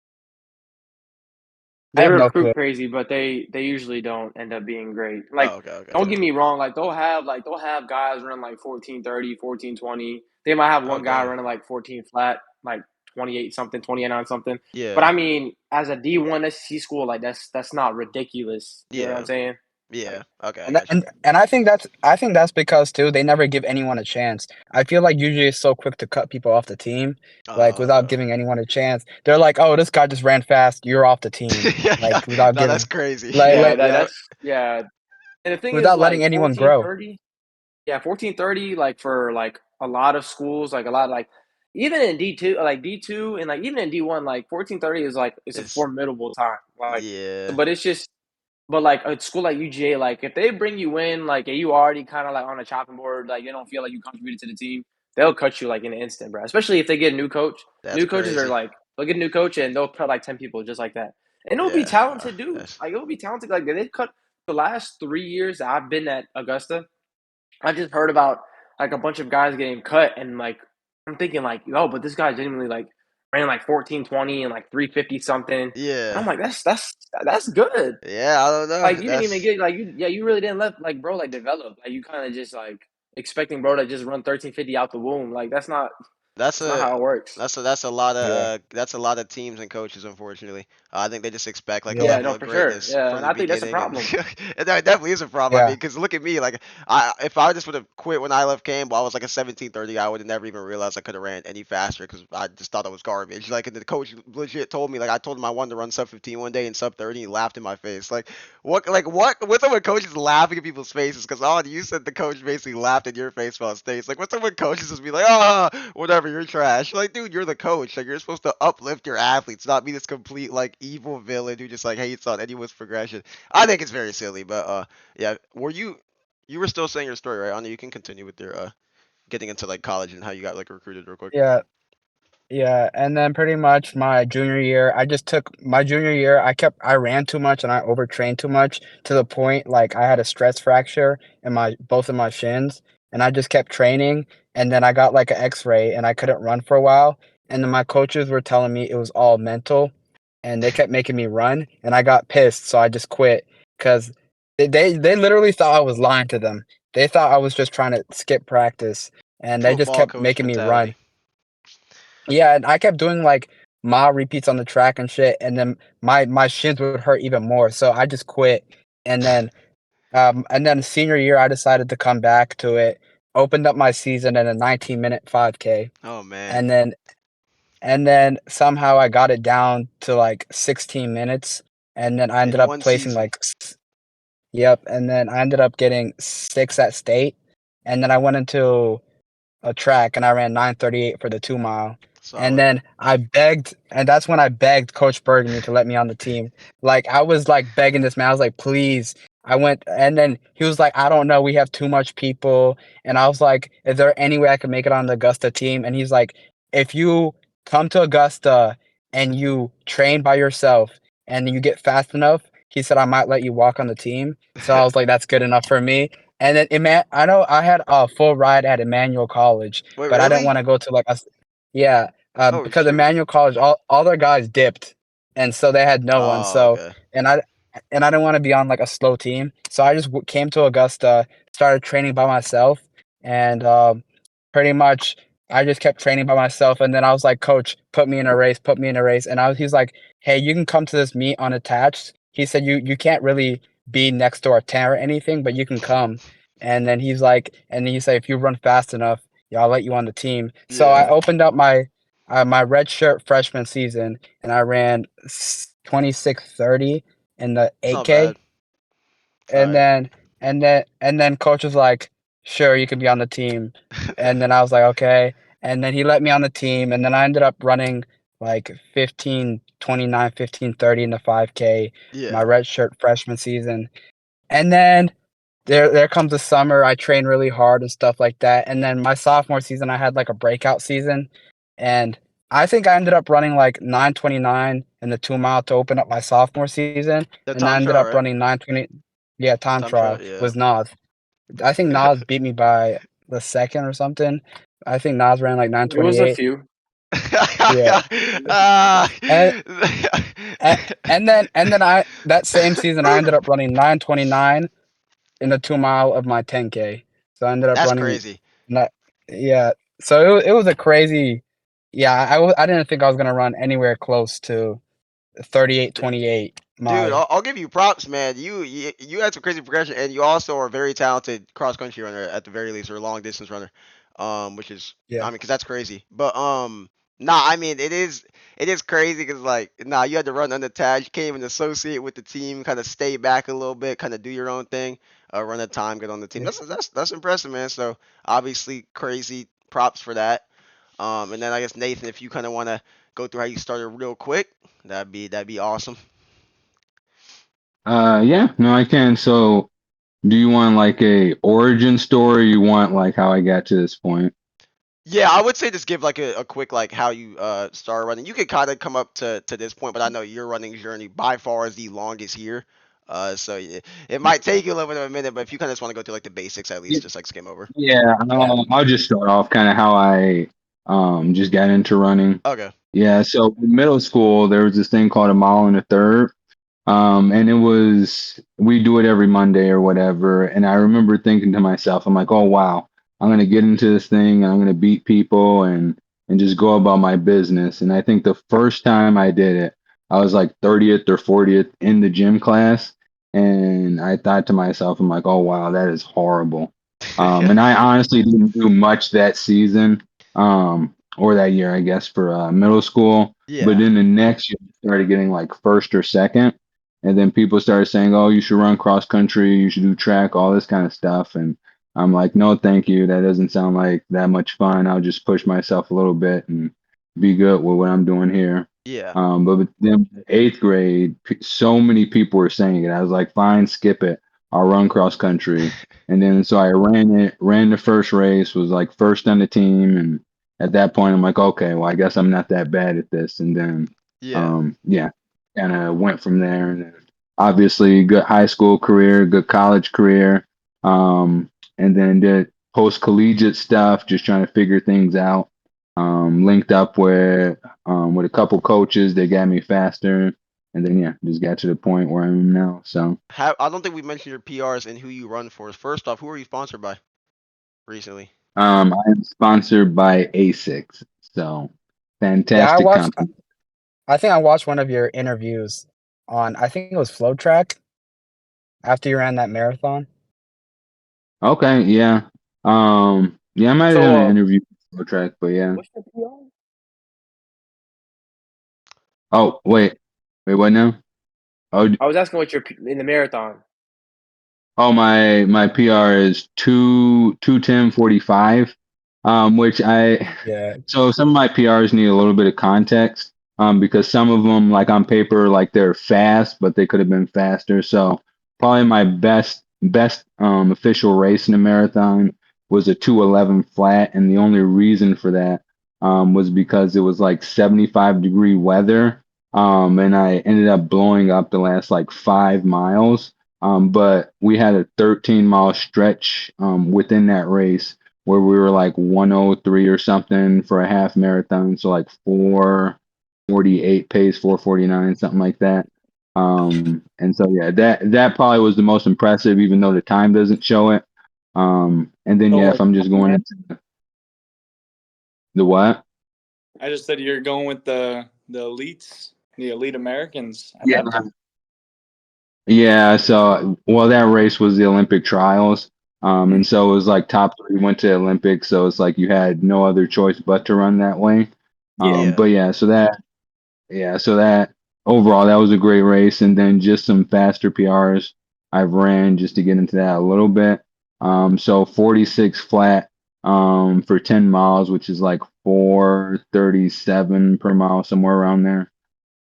I They have no clue. recruit crazy, but they usually don't end up being great. Oh, Like, okay, okay. don't get me wrong. Like they'll have guys run like 14:30, 14:20. They might have Oh, one guy dang. running like 14 flat, like 28 something, 28 on something. But Yeah, I mean, as a D1 SEC school, like that's not ridiculous. You know what I'm yeah, saying? yeah. Like, Okay, I And got you. I think that's because too they never give anyone a chance. I feel like UGA is so quick to cut people off the team, like without Uh, giving anyone a chance. They're like, "Oh, this guy just ran fast. You're off the team." yeah, yeah. Like without No, that's giving crazy. yeah, Yeah, that's yeah. And the thing is, without letting like anyone grow. 14:30. Yeah, 14:30, like for like a lot of schools, like a lot like even in D2, like D2 and like even in D1, like 14:30 is like it's a it's formidable time. Like, yeah, but it's just but like a school like UGA, like if they bring you in, like and you already kind of like on a chopping board, like they don't feel like you contributed to the team, they'll cut you like in an instant, bro. Especially if they get a new coach. that's New coaches are crazy. like they'll get a new coach and they'll cut like 10 people just like that. And it'll be Yeah, talented dudes. that's Like it'll be talented. Like they've cut the last 3 years that I've been at Augusta. I just heard about like a bunch of guys getting cut, and like I'm thinking like, yo, but this guy genuinely like ran like 14:20 and like 350 something, and yeah, I'm like, that's good. yeah. I don't know. Like you didn't even That's get like you really didn't let like bro like develop. Like you kind of just like expecting bro to just run 1350 out the womb. Like That's that's not a how it works. that's a lot of Yeah, that's a lot of teams and coaches, unfortunately. I think they just expect like a yeah, Yeah, level no, of for sure. greatness Yeah, from and the I think that's a beginning, and, problem. and that definitely is a problem. I mean, yeah, because look at me, like if I just would have quit when I left Campbell, I was like a 17:30 guy. I would have never even realized I could have ran any faster because I just thought I was garbage. Like, and the coach legit told me, like I told him I wanted to run sub 15 one day and sub 30, he laughed in my face. What's up with coaches laughing in people's faces? Because you said the coach basically laughed in your face while on stage. Like, what's up with coaches just be like, whatever, you're trash. Like, dude, you're the coach. Like, you're supposed to uplift your athletes, not be this complete like evil villain who just like hates on anyone's progression. I think it's very silly, but yeah. You were still saying your story, right? Anna, you can continue with your getting into like college and how you got like recruited real quick. yeah. Yeah, and then pretty much my junior year, I ran too much and I overtrained too much to the point like I had a stress fracture in my both of my shins, and I just kept training, and then I got like an X-ray and I couldn't run for a while, and then my coaches were telling me it was all mental, and they kept making me run, and I got pissed, so I just quit because they literally thought I was lying to them. They thought I was just trying to skip practice, and they just Football kept coach making me run. mentality. Yeah, and I kept doing like mile repeats on the track and shit, and then my shins would hurt even more. So I just quit. And then senior year I decided to come back to it. Opened up my season in a 19-minute 5K. Oh man, And then somehow I got it down to like 16 minutes, and then I ended in up one placing season. like yep, and then I ended up getting 6 at state, and then I went into a track and I ran 9:38 for the 2 mile. And Solid. then that's when I begged Coach Burgundy to let me on the team. Like I was like begging this man. I was like, please. I went, and then he was like, I don't know, we have too much people. And I was like, is there any way I can make it on the Augusta team? And he's like, if you come to Augusta and you train by yourself and you get fast enough, he said I might let you walk on the team. So I was like, that's good enough for me. And then I know I had a full ride at Emmanuel College, Wait, but I didn't really? want to go to like yeah, Oh because shoot. Emmanuel College, all their guys dipped, and so they had no one. Oh So okay. and I didn't want to be on like a slow team, so I just came to Augusta, started training by myself, and pretty much I just kept training by myself. And then I was like, Coach, put me in a race, put me in a race. And he's like, hey, you can come to this meet unattached. He said you can't really be next to our tent or anything, but you can come. And then he's like, and then he said, if you run fast enough, yeah, I'll let you on the team. So I Yeah. opened up my red shirt freshman season, and I ran 26:30 in the It's not 8K. bad. And Alright. then coach was like, sure, you can be on the team. And then I was like, okay. And then he let me on the team, and then I ended up running like 15:29, 15:30 in the 5K, my Yeah. red shirt freshman season. And then there comes the summer, I train really hard and stuff like that. And then my sophomore season, I had like a breakout season, and I think I ended up running like 9:29 in the 2 mile to open up my sophomore season, The and I time ended trial, up right? running 9:20. Yeah, time Time trial, trial yeah. was Nas. I think Nas beat me by the second or something. I think Nas ran like It was a 9:28. few. Yeah. Ah. And and then I that same season I ended up running 9:29 in the 2 mile of my 10K. So I ended up That's running crazy. not yeah. So it was a crazy yeah, I didn't think I was gonna run anywhere close to 38:28. Dude, My I'll give you props, man. You had some crazy progression, and you also are a very talented cross country runner at the very least, or a long distance runner, which is I yeah. mean, because that's crazy. But nah, I mean it is crazy because like nah, you had to run unattached, you can't even associate with the team, kind of stay back a little bit, kind of do your own thing, run a time, get on the team. Yeah. That's impressive, man. So obviously crazy props for that. And then I guess Nathan, if you kind of want to go through how you started real quick, that'd be awesome. Yeah, no, I can. So, do you want like a origin story? You want like how I got to this point? Yeah, I would say just give like a quick like how you started running. You could kind of come up to this point, but I know your running journey by far is the longest here. So yeah, it might take you a little bit of a minute, but if you kind of just want to go through like the basics at least, just like skim over. Yeah, Yeah. I'll just start off kind of how I just got into running. Okay. Yeah, so in middle school there was this thing called a mile and a third. And it was, we do it every Monday or whatever. And I remember thinking to myself, I'm like, oh wow, I'm gonna get into this thing and I'm gonna beat people and just go about my business. And I think the first time I did it, I was like 30th or 40th in the gym class. And I thought to myself, I'm like, oh wow, that is horrible. And I honestly didn't do much that season, or that year, I guess, for middle school. But Yeah. then the next year, I started getting like first or second. And then people started saying, "Oh, you should run cross country, you should do track, all this kind of stuff." And I'm like, "No, thank you. That doesn't sound like that much fun. I'll just push myself a little bit and be good with what I'm doing here." Yeah. But then eighth grade, so many people were saying it. I was like, "Fine, skip it. I'll run cross country." And then so I ran it, ran the first race, was like first on the team, and at that point, I'm like, "Okay, well, I guess I'm not that bad at this." And then, Yeah. yeah, kind of went from there. And then obviously, good high school career, good college career, and then did post collegiate stuff, just trying to figure things out. Linked up with a couple coaches, they got me faster, and then yeah, just got to the point where I am now. So I don't think we mentioned your PRs and who you run for. First off, who are you sponsored by recently? I am sponsored by ASICS, so Yeah, fantastic company. I think I watched one of your interviews on I think it was Flow Track after you ran that marathon. Okay, yeah, yeah, I might have done So an interview for track, but yeah. what's your PR? Oh, wait, what now? Oh, I was asking what you're in the marathon. oh, my PR is 2:10:45, which I Yeah. so some of my PRs need a little bit of context, because some of them like on paper like they're fast, but they could have been faster. So probably my best official race in a marathon was a 2:11 flat, and the only reason for that was because it was like 75-degree weather, and I ended up blowing up the last like 5 miles. But we had a 13-mile stretch within that race where we were like 103 or something for a half marathon, so like 4:48 pace, 4:49, something like that. And so yeah, that probably was the most impressive, even though the time doesn't show it. And then Don't yeah, worry. if I'm just going into the what? I just said you're going with the elites, the elite Americans at Yeah. that point. Yeah, so well, that race was the Olympic trials. And so it was like top three went to Olympics, so it's like you had no other choice but to run that way. Yeah. But so that overall that was a great race, and then just some faster PRs I've ran just to get into that a little bit. So 46 flat for 10 miles, which is like 4:37 per mile, somewhere around there.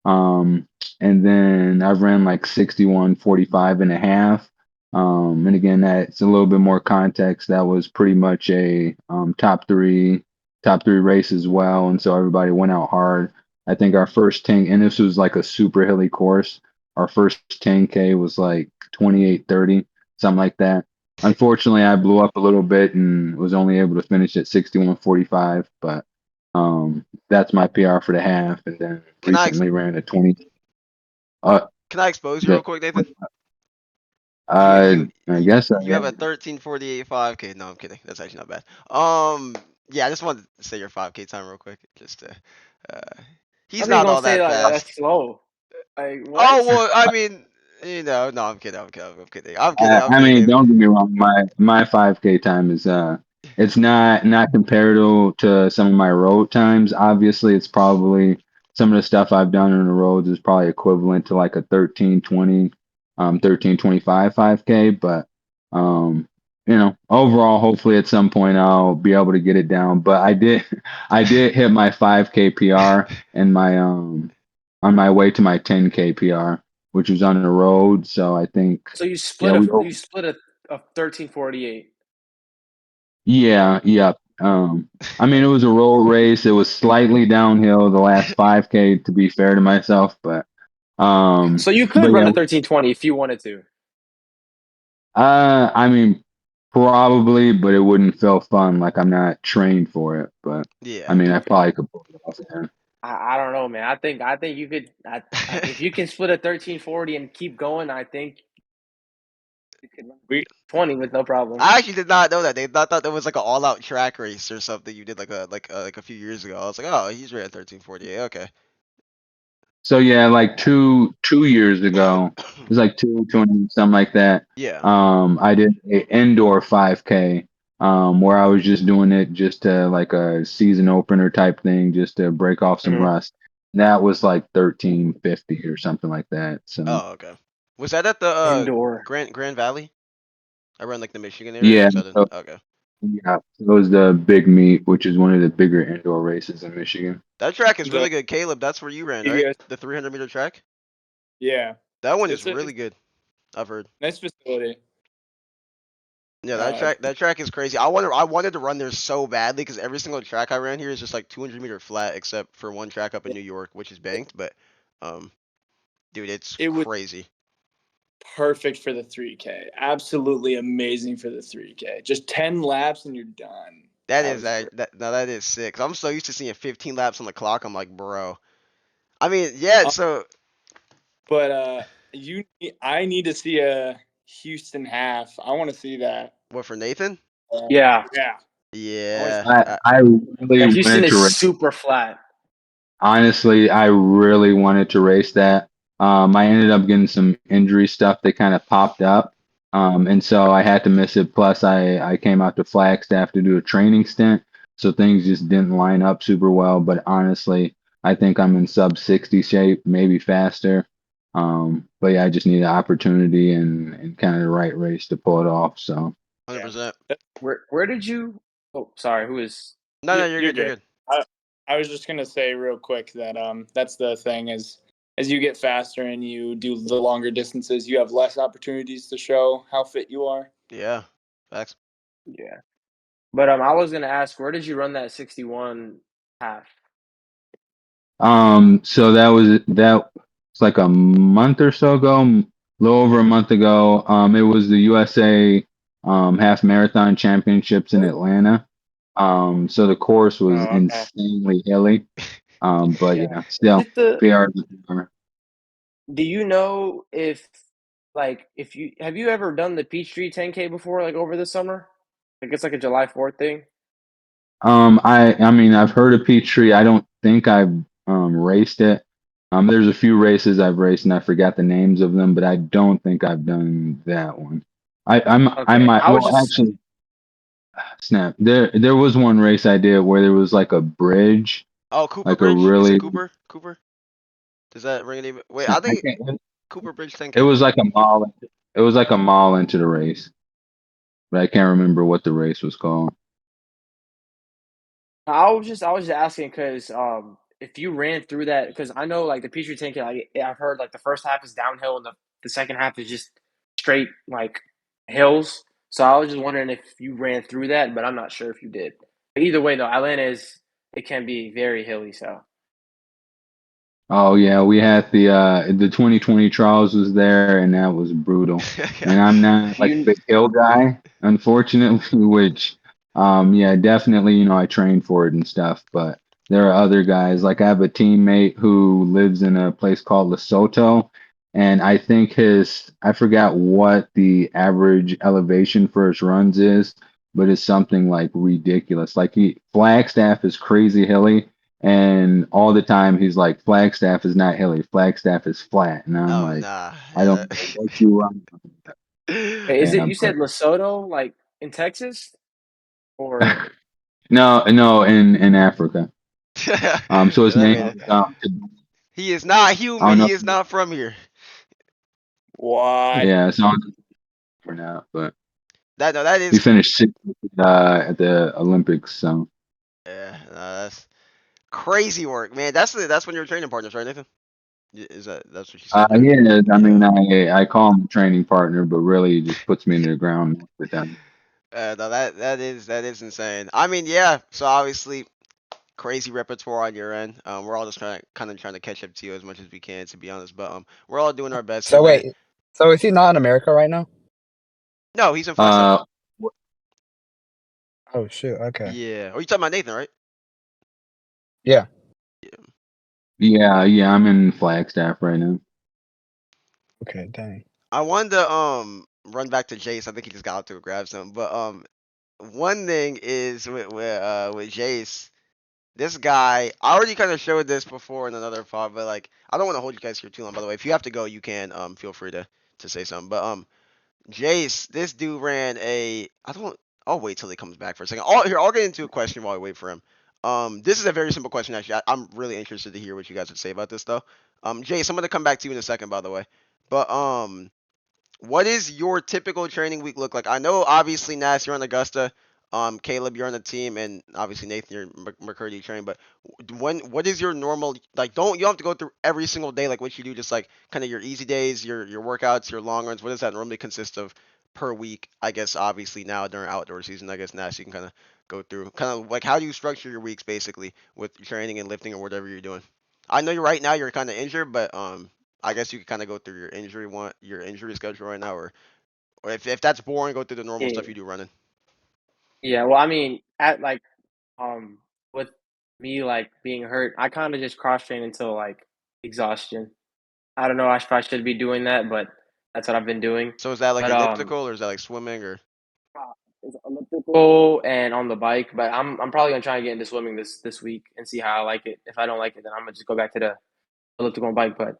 Um, and then I've ran like 61:45 and a half. And again, that's a little bit more context. That was pretty much a top three race as well. And so everybody went out hard. I think our first 10, and this was like a super hilly course. Our first 10K was like 28:30, something like that. Unfortunately, I blew up a little bit and was only able to finish at 61:45, but that's my PR for the half, and then Can I recently ran a 20. Uh, can I expose you real the, quick, Nathan? I guess I You have a am. 13:48 5K. No, I'm kidding. That's actually not bad. Yeah, I just wanted to say your 5K time real quick. Just to, uh, How he's are you not gonna all say that like fast. that's slow? Like Oh what? well, I mean, no, I'm kidding. I'm I kidding, mean, Nathan. don't get me wrong. My 5K time is it's not comparable to some of my road times. Obviously, it's probably some of the stuff I've done on the roads is probably equivalent to like a 13:20, 13:25 5K. But overall, hopefully at some point I'll be able to get it down. But I did hit my 5K PR and my on my way to my 10K PR, which was on the road. So I think, So yeah, we you split a 13:48. yeah. I mean, it was a road race. It was slightly downhill the last 5K, to be fair to myself, So you but could run yeah, a 13:20 if you wanted to. I mean, probably, but it wouldn't feel fun. Like I'm not trained for it, but I Yeah. mean, I probably could pull it off. Yeah. I don't know, man. I think you could. If you can split a 13:40 and keep going, I think you could run We 20 with no problem. I actually did not know that. I thought that was like an all-out track race or something you did like a few years ago. I was like, oh, he's ran 13:48. Okay. So yeah, like two years ago, it was like two and something like that. Yeah. I did a indoor 5K, where I was just doing it just to like a season opener type thing, just to break off some Mhm. rust. That was like 13:50 or something like that. So Oh, okay. Was that at the Indoor. Grand Valley? Around like the Michigan area, or yeah, was that in? so, Okay. yeah, it was the big meet, which is one of the bigger indoor races in Michigan. That track is the really good, Caleb. That's where you ran, you right? guys, The 300-meter track. yeah, That one is it's really a good. I've heard. nice facility. Yeah, Uh, that track is crazy. I wanted to run there so badly because every single track I ran here is just like 200-meter flat, except for one track up in New York, which is banked. But, um, dude, it's it was crazy. perfect for the 3K. Absolutely amazing for the 3K. Just 10 laps and you're done. That That is was great. that is sick. 'Cause I'm so used to seeing 15 laps on the clock. I'm like, bro. I mean, yeah. So But I need to see a Houston half. I want to see that. what for Nathan? Yeah. Yeah. I want to Yeah. see that. I really Yeah, Houston wanted is to super flat. Honestly, I really wanted to race that. I ended up getting some injury stuff that kind of popped up. And so I had to miss it. Plus, I came out to Flagstaff to do a training stint. So things just didn't line up super well. But honestly, I think I'm in sub 60 shape, maybe faster. But yeah, I just need an opportunity and kind of the right race to pull it off. So 100%. Where did you? Oh, sorry. Who is? No, no, you're You're good. You're good. good. I was just gonna say real quick that that's the thing is as you get faster and you do the longer distances, you have less opportunities to show how fit you are. Yeah. Facts. Yeah. But I was gonna ask, where did you run that 61 half? So it's like a month or so ago, a little over a month ago. It was the USA half marathon championships in Atlanta. So the course was Oh, okay. insanely hilly. But Yeah. yeah, Is still it the? PR. is PR. Do you know if, like, if you have you ever done the Peachtree 10K before, like over the summer? Like it's like a July 4th thing. I mean, I've heard of Peachtree. I don't think I've raced it. There's a few races I've raced and I forgot the names of them, but I don't think I've done that one. I Okay, might, I was well, just actually, snap. There was one race I did where there was like a bridge, Oh, Cooper like a Bridge. You said really, Cooper. Cooper. Does that ring any? Wait, I snap, I think can't, Cooper Bridge it 10K. was like a mile. It was like a mile into the race, but I can't remember what the race was called. I was just asking because if you ran through that, because I know like the Petrie tank, like I've heard like the first half is downhill and the second half is just straight like hills. So I was just wondering if you ran through that, but I'm not sure if you did. But either way, though, Atlanta is it can be very hilly. So Oh yeah, we had the 2020 trials was there, and that was brutal. And I'm not like a you big hill guy, unfortunately, which yeah, definitely, I train for it and stuff, but there are other guys. Like I have a teammate who lives in a place called Lesotho, and I think I forgot what the average elevation for his runs is, but it's something like ridiculous. Like Flagstaff is crazy hilly. And all the time he's like, Flagstaff is not hilly, Flagstaff is flat. And I'm Oh like, nah. I don't know what you wait, is it yeah, you but said Lesotho like in Texas or no, in Africa. Yeah, So his that name made it. is He is not I human. don't know. He is not from here. what? Yeah, so I'm for now, but That no, that he is. finished sixth at the Olympics. So Yeah, no, that's crazy work, man. That's when you're training partners, right, Nathan? Is that's what you said there? yeah, I Yeah. mean, I call him a training partner, but really he just puts me into the ground most of the time. No, that is insane. I mean, yeah. So obviously, crazy repertoire on your end. We're all just kind of trying to catch up to you as much as we can, to be honest. But we're all doing our best here, So man. wait, so is he not in America right now? No, he's in Flagstaff. Uh, Oh shoot. Okay. Yeah. Oh, you talking about Nathan, right? Yeah. Yeah. yeah, I'm in Flagstaff right now. Okay. Dang. I wanted to run back to Jace. I think he just got out to grab something. But one thing is with Jace. This guy, I already kind of showed this before in another pod, but like I don't want to hold you guys here too long. By the way, if you have to go, you can feel free to say something. But Jace, this dude ran a. I don't. I'll wait till he comes back for a second. I'll get into a question while I wait for him. This is a very simple question actually. I'm really interested to hear what you guys would say about this though. Jace, I'm gonna come back to you in a second, by the way. But what is your typical training week look like? I know obviously Nas, you're on Augusta. Caleb, you're on the team, and obviously Nathan, you're McCurdy train. But what is your normal like? You don't have to go through every single day like what you do. Just like kind of your easy days, your workouts, your long runs. What does that normally consist of per week? I guess obviously now during outdoor season, I guess Nas, you can kind of go through kind of like how do you structure your weeks basically with training and lifting or whatever you're doing. I know you're right now you're kind of injured, but I guess you could kind of go through your injury schedule right now, or if that's boring, go through the normal stuff Yeah, you do running. yeah. Well, I mean, at like um with me like being hurt, I kind of just cross train until like exhaustion. I don't know if I should be doing that, but that's what I've been doing. So is that like But elliptical or is that like swimming or? it's elliptical and on the bike. But I'm probably gonna try and get into swimming this week and see how I like it. If I don't like it, then I'm gonna just go back to the elliptical and bike. But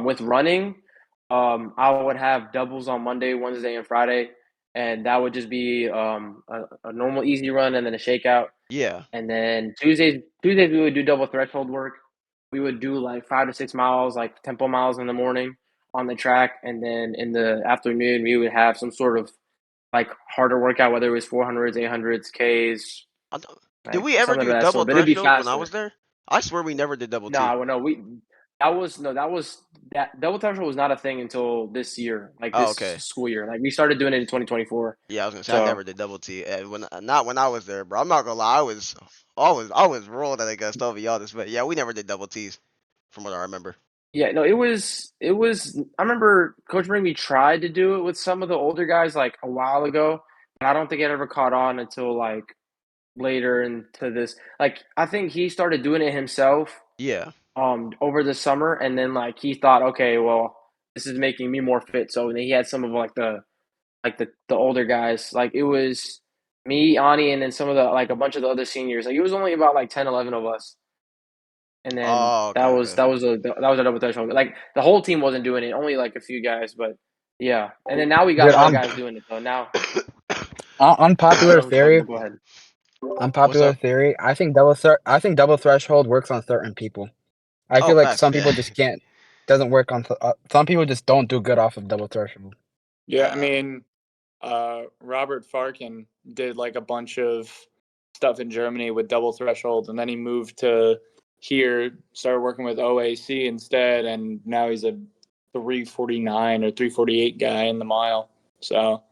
with running, I would have doubles on Monday, Wednesday, and Friday, and that would just be a normal easy run and then a shakeout. Yeah. And then Tuesdays we would do double threshold work. We would do like 5 to 6 miles, like tempo miles in the morning on the track, and then in the afternoon we would have some sort of like harder workout, whether it was 400s, 800s, Ks, I don't- Did like we ever something do of that double sort. But it'd be threshold when I faster. was there? I swear we never did double T. No, no, we that was no, that was that double threshold was not a thing until this year, like Oh, this okay. school year. Like we started doing it in 2024. Yeah, I was gonna say I So never did double T. When not when I was there, bro. I'm not gonna lie, I was rolled at Augusta. I'll be honest, but yeah, we never did double T's from what I remember. yeah, no, it was. I remember Coach Brinby tried to do it with some of the older guys like a while ago, but I don't think it ever caught on until like later into this. Like I think he started doing it himself Yeah. over the summer, and then like he thought, okay, well, this is making me more fit. So then he had some of like the older guys. Like it was. Me, Ani, and then some of the a bunch of the other seniors. Like it was only about like 10, 11 of us. And then Oh, that okay, was okay. that was a double threshold. Like the whole team wasn't doing it, only like a few guys, but yeah. And then now we got Dude, more guys doing it though. Now unpopular whoever's theory. comfortable, go ahead. What's Unpopular up? theory. I think double threshold works on certain people. I Oh, feel like facts. some Yeah. people just can't. Doesn't work on. Some people just don't do good off of double threshold. Yeah, I mean, Robert Farkin did like a bunch of stuff in Germany with double threshold, and then he moved to here, started working with OAC instead, and now he's a 349 or 348 guy in the mile. So,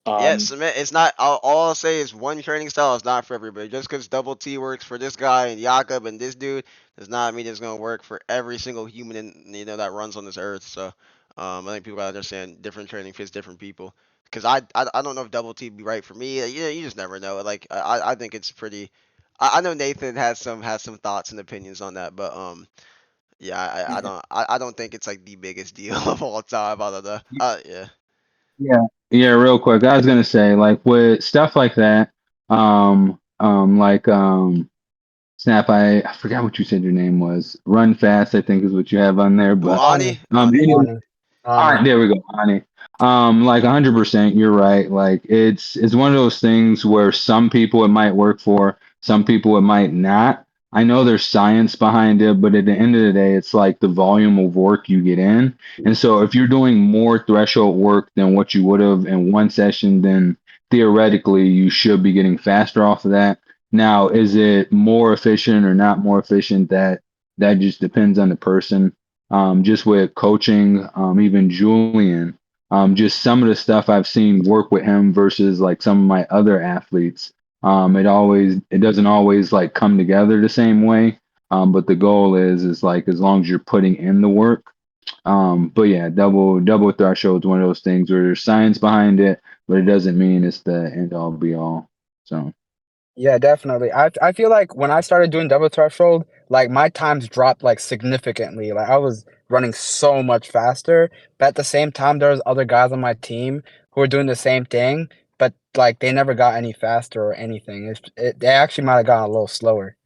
Yeah, um, cement. It's not. All I'll say is one training style is not for everybody. Just because double T works for this guy and Jakob and this dude does not mean it's gonna work for every single human that runs on this earth. So, I think people gotta understand different training fits different people. Because I don't know if double T would be right for me. You just never know. Like I think it's pretty. I know Nathan has some thoughts and opinions on that, but yeah, I don't think it's like the biggest deal of all time. I don't know. Yeah. Yeah, yeah, real quick. I was gonna say, like with stuff like that, like Snap, I forgot what you said your name was. Run fast, I think is what you have on there. Who, But Ani? Ani, Ani. Ani, all Ani. right, there we go, Ani. Like 100%, you're right. Like it's one of those things where some people it might work for, some people it might not. I know there's science behind it, but at the end of the day, it's like the volume of work you get in. And so if you're doing more threshold work than what you would have in one session, then theoretically you should be getting faster off of that. Now, is it more efficient or not more efficient? That just depends on the person. Just with coaching, even Julian, just some of the stuff I've seen work with him versus like some of my other athletes. It doesn't always like come together the same way. But the goal is like as long as you're putting in the work. But yeah, double threshold is one of those things where there's science behind it, but it doesn't mean it's the end all be all. So. Yeah, definitely. I feel like when I started doing double threshold, like my times dropped like significantly. Like I was running so much faster, but at the same time, there was other guys on my team who were doing the same thing, but like they never got any faster or anything. They actually might have gotten a little slower.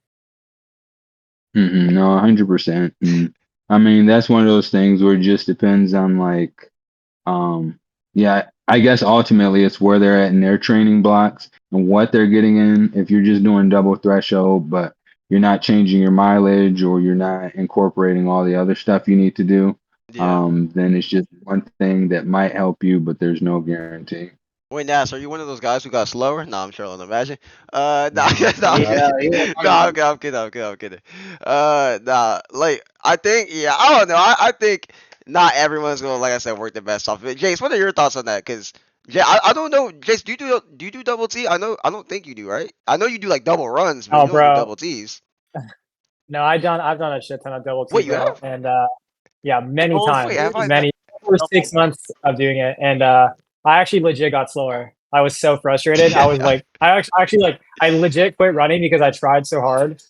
No, 100%. I mean, that's one of those things where it just depends on like, yeah, I guess ultimately it's where they're at in their training blocks and what they're getting in. If you're just doing double threshold, but you're not changing your mileage or you're not incorporating all the other stuff you need to do, Yeah. then it's just one thing that might help you, but there's no guarantee. Wait, Nas, are you one of those guys who got slower? No, I'm sure. Imagine. Nah, No, no, I'm no. Yeah, kidding. yeah. No, I'm kidding. Nah, like I think, yeah, I don't know. I think not everyone's gonna, like I said, work the best off of it. Jace, what are your thoughts on that? Cause yeah, I don't know. Jace, do you do double T? I don't think you do, right? I know you do like double runs, but Oh, you don't do bro. double T's. No, I've done a shit ton of double T, Wait, you bro, have? and yeah, many double times, Wait, have I? many over double 6 months of doing it, and I actually legit got slower. I was so frustrated. I was Yeah, like, I actually like, I legit quit running because I tried so hard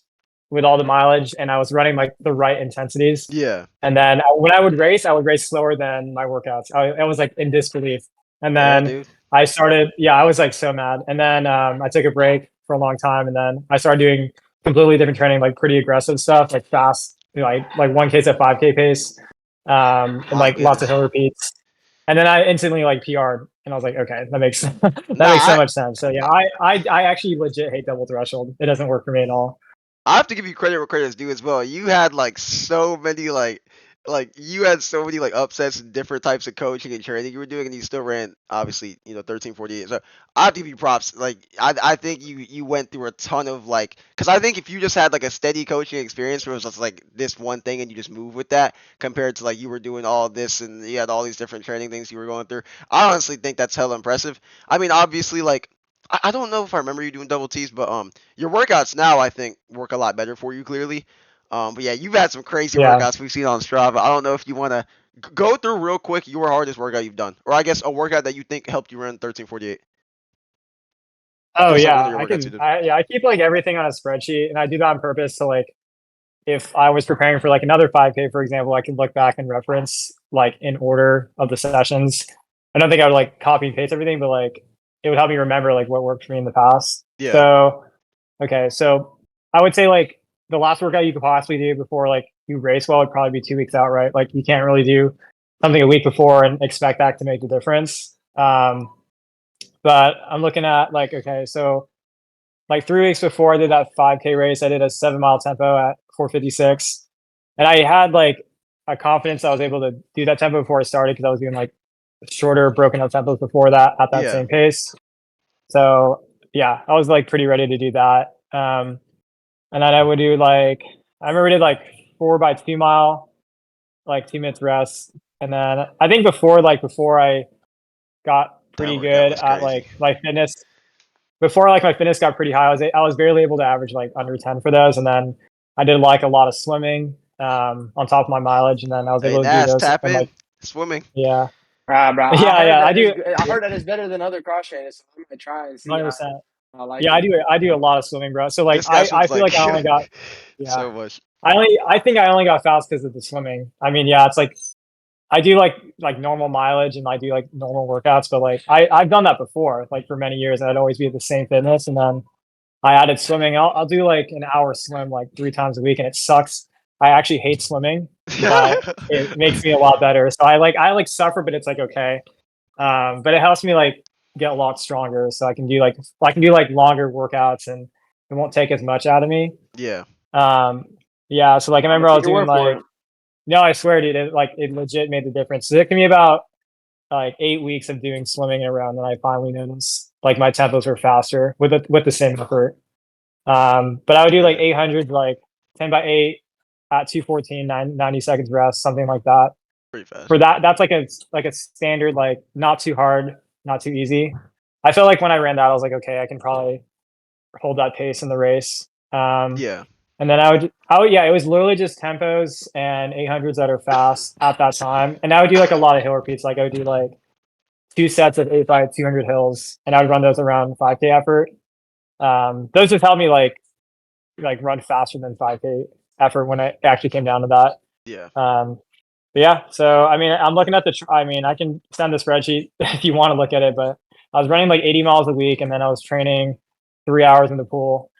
with all the mileage, and I was running like the right intensities. yeah, And then when I would race slower than my workouts. I was like in disbelief. And yeah, then dude. I started, yeah, I was like so mad. And then I took a break for a long time, and then I started doing completely different training, like pretty aggressive stuff, like fast, like 1K to 5K pace, and My like lots of goodness. hill repeats. And then I instantly like PR'd, and I was like, okay, that makes that Nah, makes so much sense. So yeah, I actually legit hate double threshold. It doesn't work for me at all. I have to give you credit where credit's due as well. You had like so many like you had so many like upsets and different types of coaching and training you were doing, and you still ran obviously 13:48. So I have to give you props. Like I think you went through a ton of like, because I think if you just had like a steady coaching experience where it was just like this one thing and you just move with that compared to like you were doing all this and you had all these different training things you were going through, I honestly think that's hella impressive. I mean, obviously like. I don't know if I remember you doing double T's, but your workouts now I think work a lot better for you clearly. But yeah, you've had some crazy Yeah. workouts we've seen on Strava. I don't know if you want to go through real quick your hardest workout you've done, or I guess a workout that you think helped you run 13:48. Oh Just like one of yeah, your I workouts you can. did. I keep like everything on a spreadsheet, and I do that on purpose. So like, if I was preparing for like another 5K, for example, I could look back and reference like in order of the sessions. I don't think I would like copy and paste everything, but like it would help me remember like what worked for me in the past. Yeah. So, okay, so I would say like the last workout you could possibly do before like you race well would probably be 2 weeks out, right? Like you can't really do something a week before and expect that to make the difference. But I'm looking at like, okay, so like 3 weeks before I did that 5K race, I did a 7 mile tempo at 4:56, and I had like a confidence I was able to do that tempo before I started because I was doing like shorter, broken up tempos before that at that Yeah. same pace. So yeah, I was like pretty ready to do that. And then I would do like I remember we did like 4x2 mile, like 2 minutes rest, and then I think before I got pretty workout good was at crazy. like my fitness. Before like my fitness got pretty high, I was barely able to average like under 10 for those, and then I did like a lot of swimming on top of my mileage, and then I was Hey, able to do Nas, those tap and in. like Swimming. yeah, Bro, yeah, I do I heard that is better than other cross trainers. So I'm gonna try and see 100%. I like Yeah, it. I do a lot of swimming, bro. So like This guy I swims feel like like I only got so much. I think I only got fast because of the swimming. I mean, yeah, it's like I do like normal mileage and I do like normal workouts, but like I've done that before, like for many years, and I'd always be at the same fitness, and then I added swimming. I'll do like an hour swim like 3 times a week, and it sucks. I actually hate swimming, but it makes me a lot better. So I like suffer, but it's like okay. But it helps me like get a lot stronger, so I can do like longer workouts, and it won't take as much out of me. Yeah. Yeah. So like I I'm remember gonna I take was your doing word for like it. no, I swear, dude, it legit made the difference. So it took me about like 8 weeks of doing swimming in a row, and then I finally noticed like my tempos were faster with the same effort. But I would do like 800, like 10x8 at 2:14, 90 seconds rest, something like that. Pretty fast. For that, that's like a standard, like not too hard, not too easy. I felt like when I ran that, I was like, okay, I can probably hold that pace in the race. Yeah. And then I would, yeah, it was literally just tempos and 800s that are fast at that time. And I would do like a lot of hill repeats. Like I would do like 2 sets of 8 by 200 hills, and I would run those around 5K effort. Those just helped me like run faster than 5K effort when it actually came down to that. Yeah. But yeah, so I mean, I'm looking at I mean, I can send the spreadsheet if you want to look at it, but I was running like 80 miles a week, and then I was training 3 hours in the pool.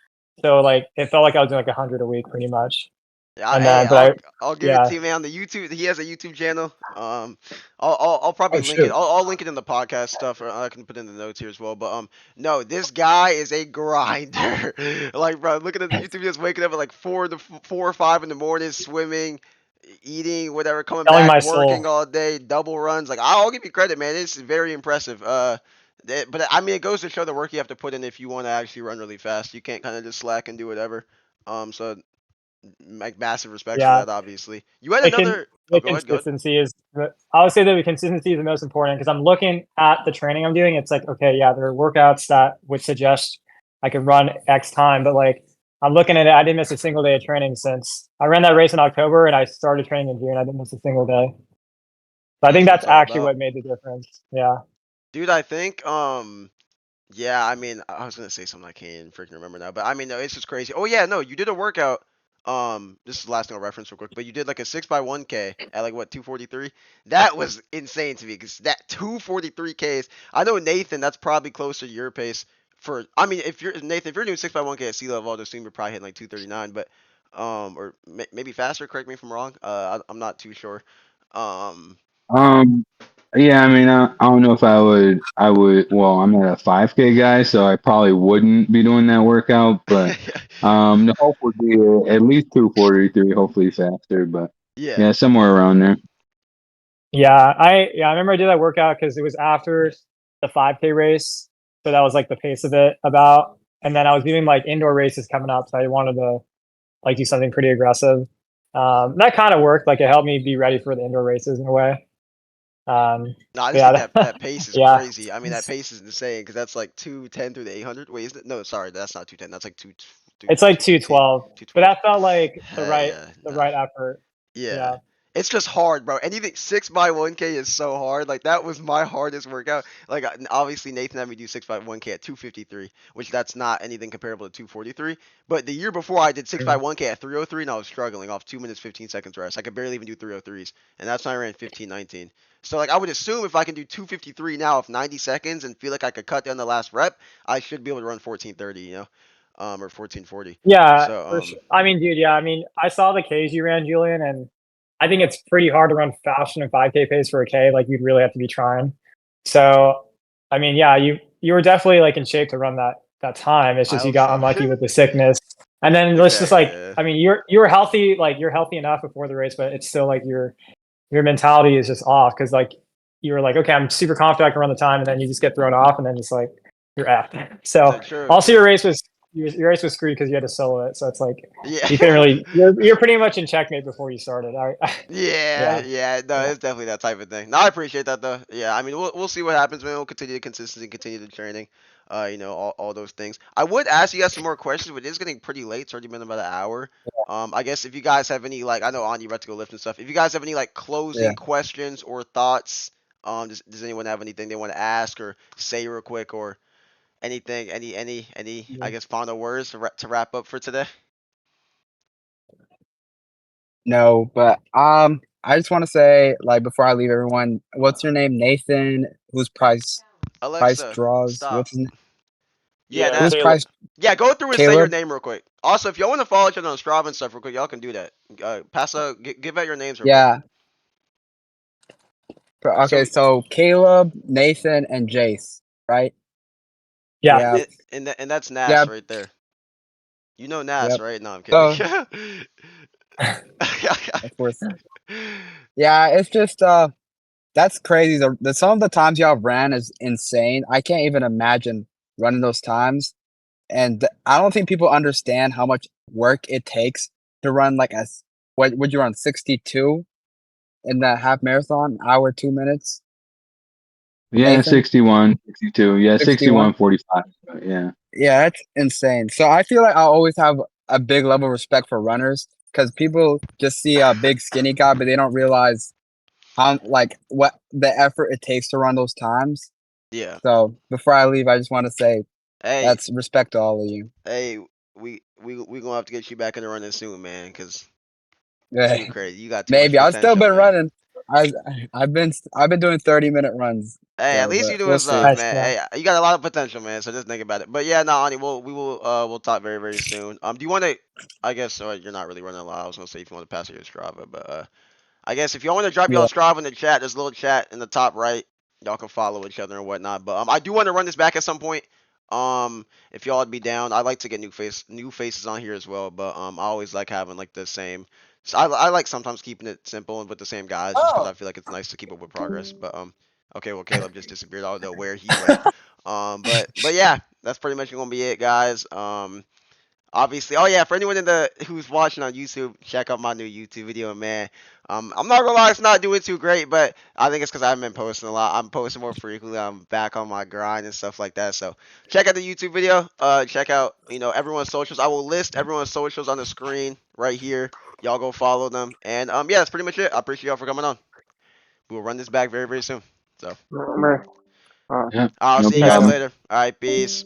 So like it felt like I was doing like 100 a week pretty much. Yeah, And hey, then, I'll give it yeah, to you, man. On the YouTube, he has a YouTube channel. I'll probably Oh link it. shoot. I'll link it in the podcast stuff, or I can put it in the notes here as well. But no, this guy is a grinder. Like, bro, looking at the YouTube videos, waking up at like 4 or 5 in the morning, swimming, eating, whatever, coming selling back, my working soul. all day, double runs. Like, I'll give you credit, man. It's very impressive. But I mean, it goes to show the work you have to put in if you want to actually run really fast. You can't kind of just slack and do whatever. So like massive respects for Yeah, that, obviously. You had the con another. Oh, the go ahead. Go ahead. consistency is. I would say that the consistency is the most important because I'm looking at the training I'm doing. It's like okay, yeah, there are workouts that would suggest I could run X time, but like I'm looking at it, I didn't miss a single day of training since I ran that race in October and I started training in June. I didn't miss a single day. So I think That's what that's it's all actually about, what made the difference. Yeah. dude. I think. Yeah. I mean, I was gonna say something I can't freaking remember now, but I mean, no, it's just crazy. Oh yeah, no, you did a workout. This is the last thing I'll reference real quick, but you did like a 6x1K at like what 243. That was insane to me because that 243 Ks. I know Nathan, that's probably closer to your pace. I mean, if you're Nathan, if you're doing 6x1K at sea level, I'll assume you're probably hitting like 239, but or maybe faster. Correct me if I'm wrong. I'm not too sure. Um, Um, yeah, I mean, I don't know if I would, well, I'm not a 5K guy, so I probably wouldn't be doing that workout, but, the hope would be at least 243, hopefully faster, but yeah, yeah, somewhere around there. I remember I did that workout because it was after the 5K race, so that was like the pace of it about. And then I was doing like indoor races coming up, so I wanted to like do something pretty aggressive. That kind of worked. Like it helped me be ready for the indoor races in a way. no, I just think Yeah, that pace is yeah. crazy. I mean, that pace is insane because that's like 210 through the 800. Wait, isn't it? No, sorry, that's not 210. That's like It's like 215, 212, but 212. that felt like Yeah, yeah, the nah, right effort. yeah. Yeah. It's just hard, bro. Anything 6x1K is so hard. Like that was my hardest workout. Like obviously Nathan had me do 6x1K at 253, which that's not anything comparable to 243. But the year before I did 6x1K at 303, and I was struggling off 2 minutes 15 seconds rest. I could barely even do 303s, and that's when I ran 15:19. So like I would assume if I can do 253 now of 90 seconds and feel like I could cut down the last rep, I should be able to run 14:30, or 14:40. Yeah, So for sure. I mean, dude, yeah, I mean, I saw the Ks you ran, Julian, and I think it's pretty hard to run faster than 5K pace for a K. Like you'd really have to be trying. So, I mean, yeah, you were definitely like in shape to run that time. It's I just you hope got so. unlucky with the sickness. And then let's just Exactly. like, Yeah. I mean, you were healthy, like you're healthy enough before the race, but it's still like your mentality is just off because like you were like, okay, I'm super confident I can run the time, and then you just get thrown off, and then it's like you're effed. So True. also your race was screwed because you had to solo it. So it's like Yeah. you couldn't really. You're pretty much in checkmate before you started. Yeah. No, Yeah. it's definitely that type of thing. No, I appreciate that though. Yeah, I mean, we'll see what happens, man. We'll continue the consistency, continue the training, all those things. I would ask you guys some more questions, but it's getting pretty late. It's already been about an hour. I guess if you guys have any like, I know Anya about to go lift and stuff. If you guys have any like closing Yeah. questions or thoughts, does anyone have anything they want to ask or say real quick or anything? Any I guess final words to wrap up for today? No, but I just want to say, like, before I leave everyone, what's your name? Nathan? Whose price Alexa, draws? stop. What's his name? Yeah, Yeah, that. Whose Caleb. price? Yeah, go through and say your Caleb? name real quick. Also, if y'all want to follow each other on Strava and stuff real quick, y'all can do that. Give out your names real quick. Yeah. So Okay, so Caleb, Nathan, and Jace, right? Yeah. and that's Nas Yeah. right there. You know Nas, Yep. right? No, I'm kidding. So, of course. Yeah, it's just that's crazy. Some of the times y'all ran is insane. I can't even imagine running those times. And I don't think people understand how much work it takes to run like what would you run 62 in that half marathon, hour 2 minutes, Yeah, Nathan? 61, 62. Yeah, 61. 61:45. Yeah. Yeah, that's insane. So I feel like I always have a big level of respect for runners because people just see a big skinny guy, but they don't realize how what the effort it takes to run those times. Yeah. So before I leave, I just want to say Hey, that's respect to all of you. hey, we gonna have to get you back in the running soon, man, because Yeah, too crazy. You got too much maybe I've still potential, been man. running. I've been doing 30-minute runs. Hey, at So, least you but doing we'll see. something, Nice. man. Yeah. Hey, you got a lot of potential, man. So just think about it. But yeah, no, Ani, we'll talk very very soon. Do you want to? I guess you're not really running a lot. I was gonna say if you want to pass it your Strava, but I guess if y'all want to drop y'all Yeah, Strava in the chat, there's a little chat in the top right. Y'all can follow each other and whatnot. But I do want to run this back at some point. If y'all would be down, I like to get new faces on here as well. But I always like having like the same. So I like sometimes keeping it simple and with the same guys, just because I feel like it's nice to keep up with progress. But okay, well Caleb just disappeared. I don't know where he went. But yeah, that's pretty much gonna be it, guys. Obviously, oh yeah, for anyone who's watching on YouTube, check out my new YouTube video, man. I'm not gonna lie, it's not doing too great, but I think it's because I haven't been posting a lot. I'm posting more frequently. I'm back on my grind and stuff like that. So check out the YouTube video. Check out everyone's socials. I will list everyone's socials on the screen right here. Y'all go follow them. And yeah, that's pretty much it. I appreciate y'all for coming on. We'll run this back very very soon. So Remember, Yeah. I'll No see you Nice. guys problem. later. All right, peace.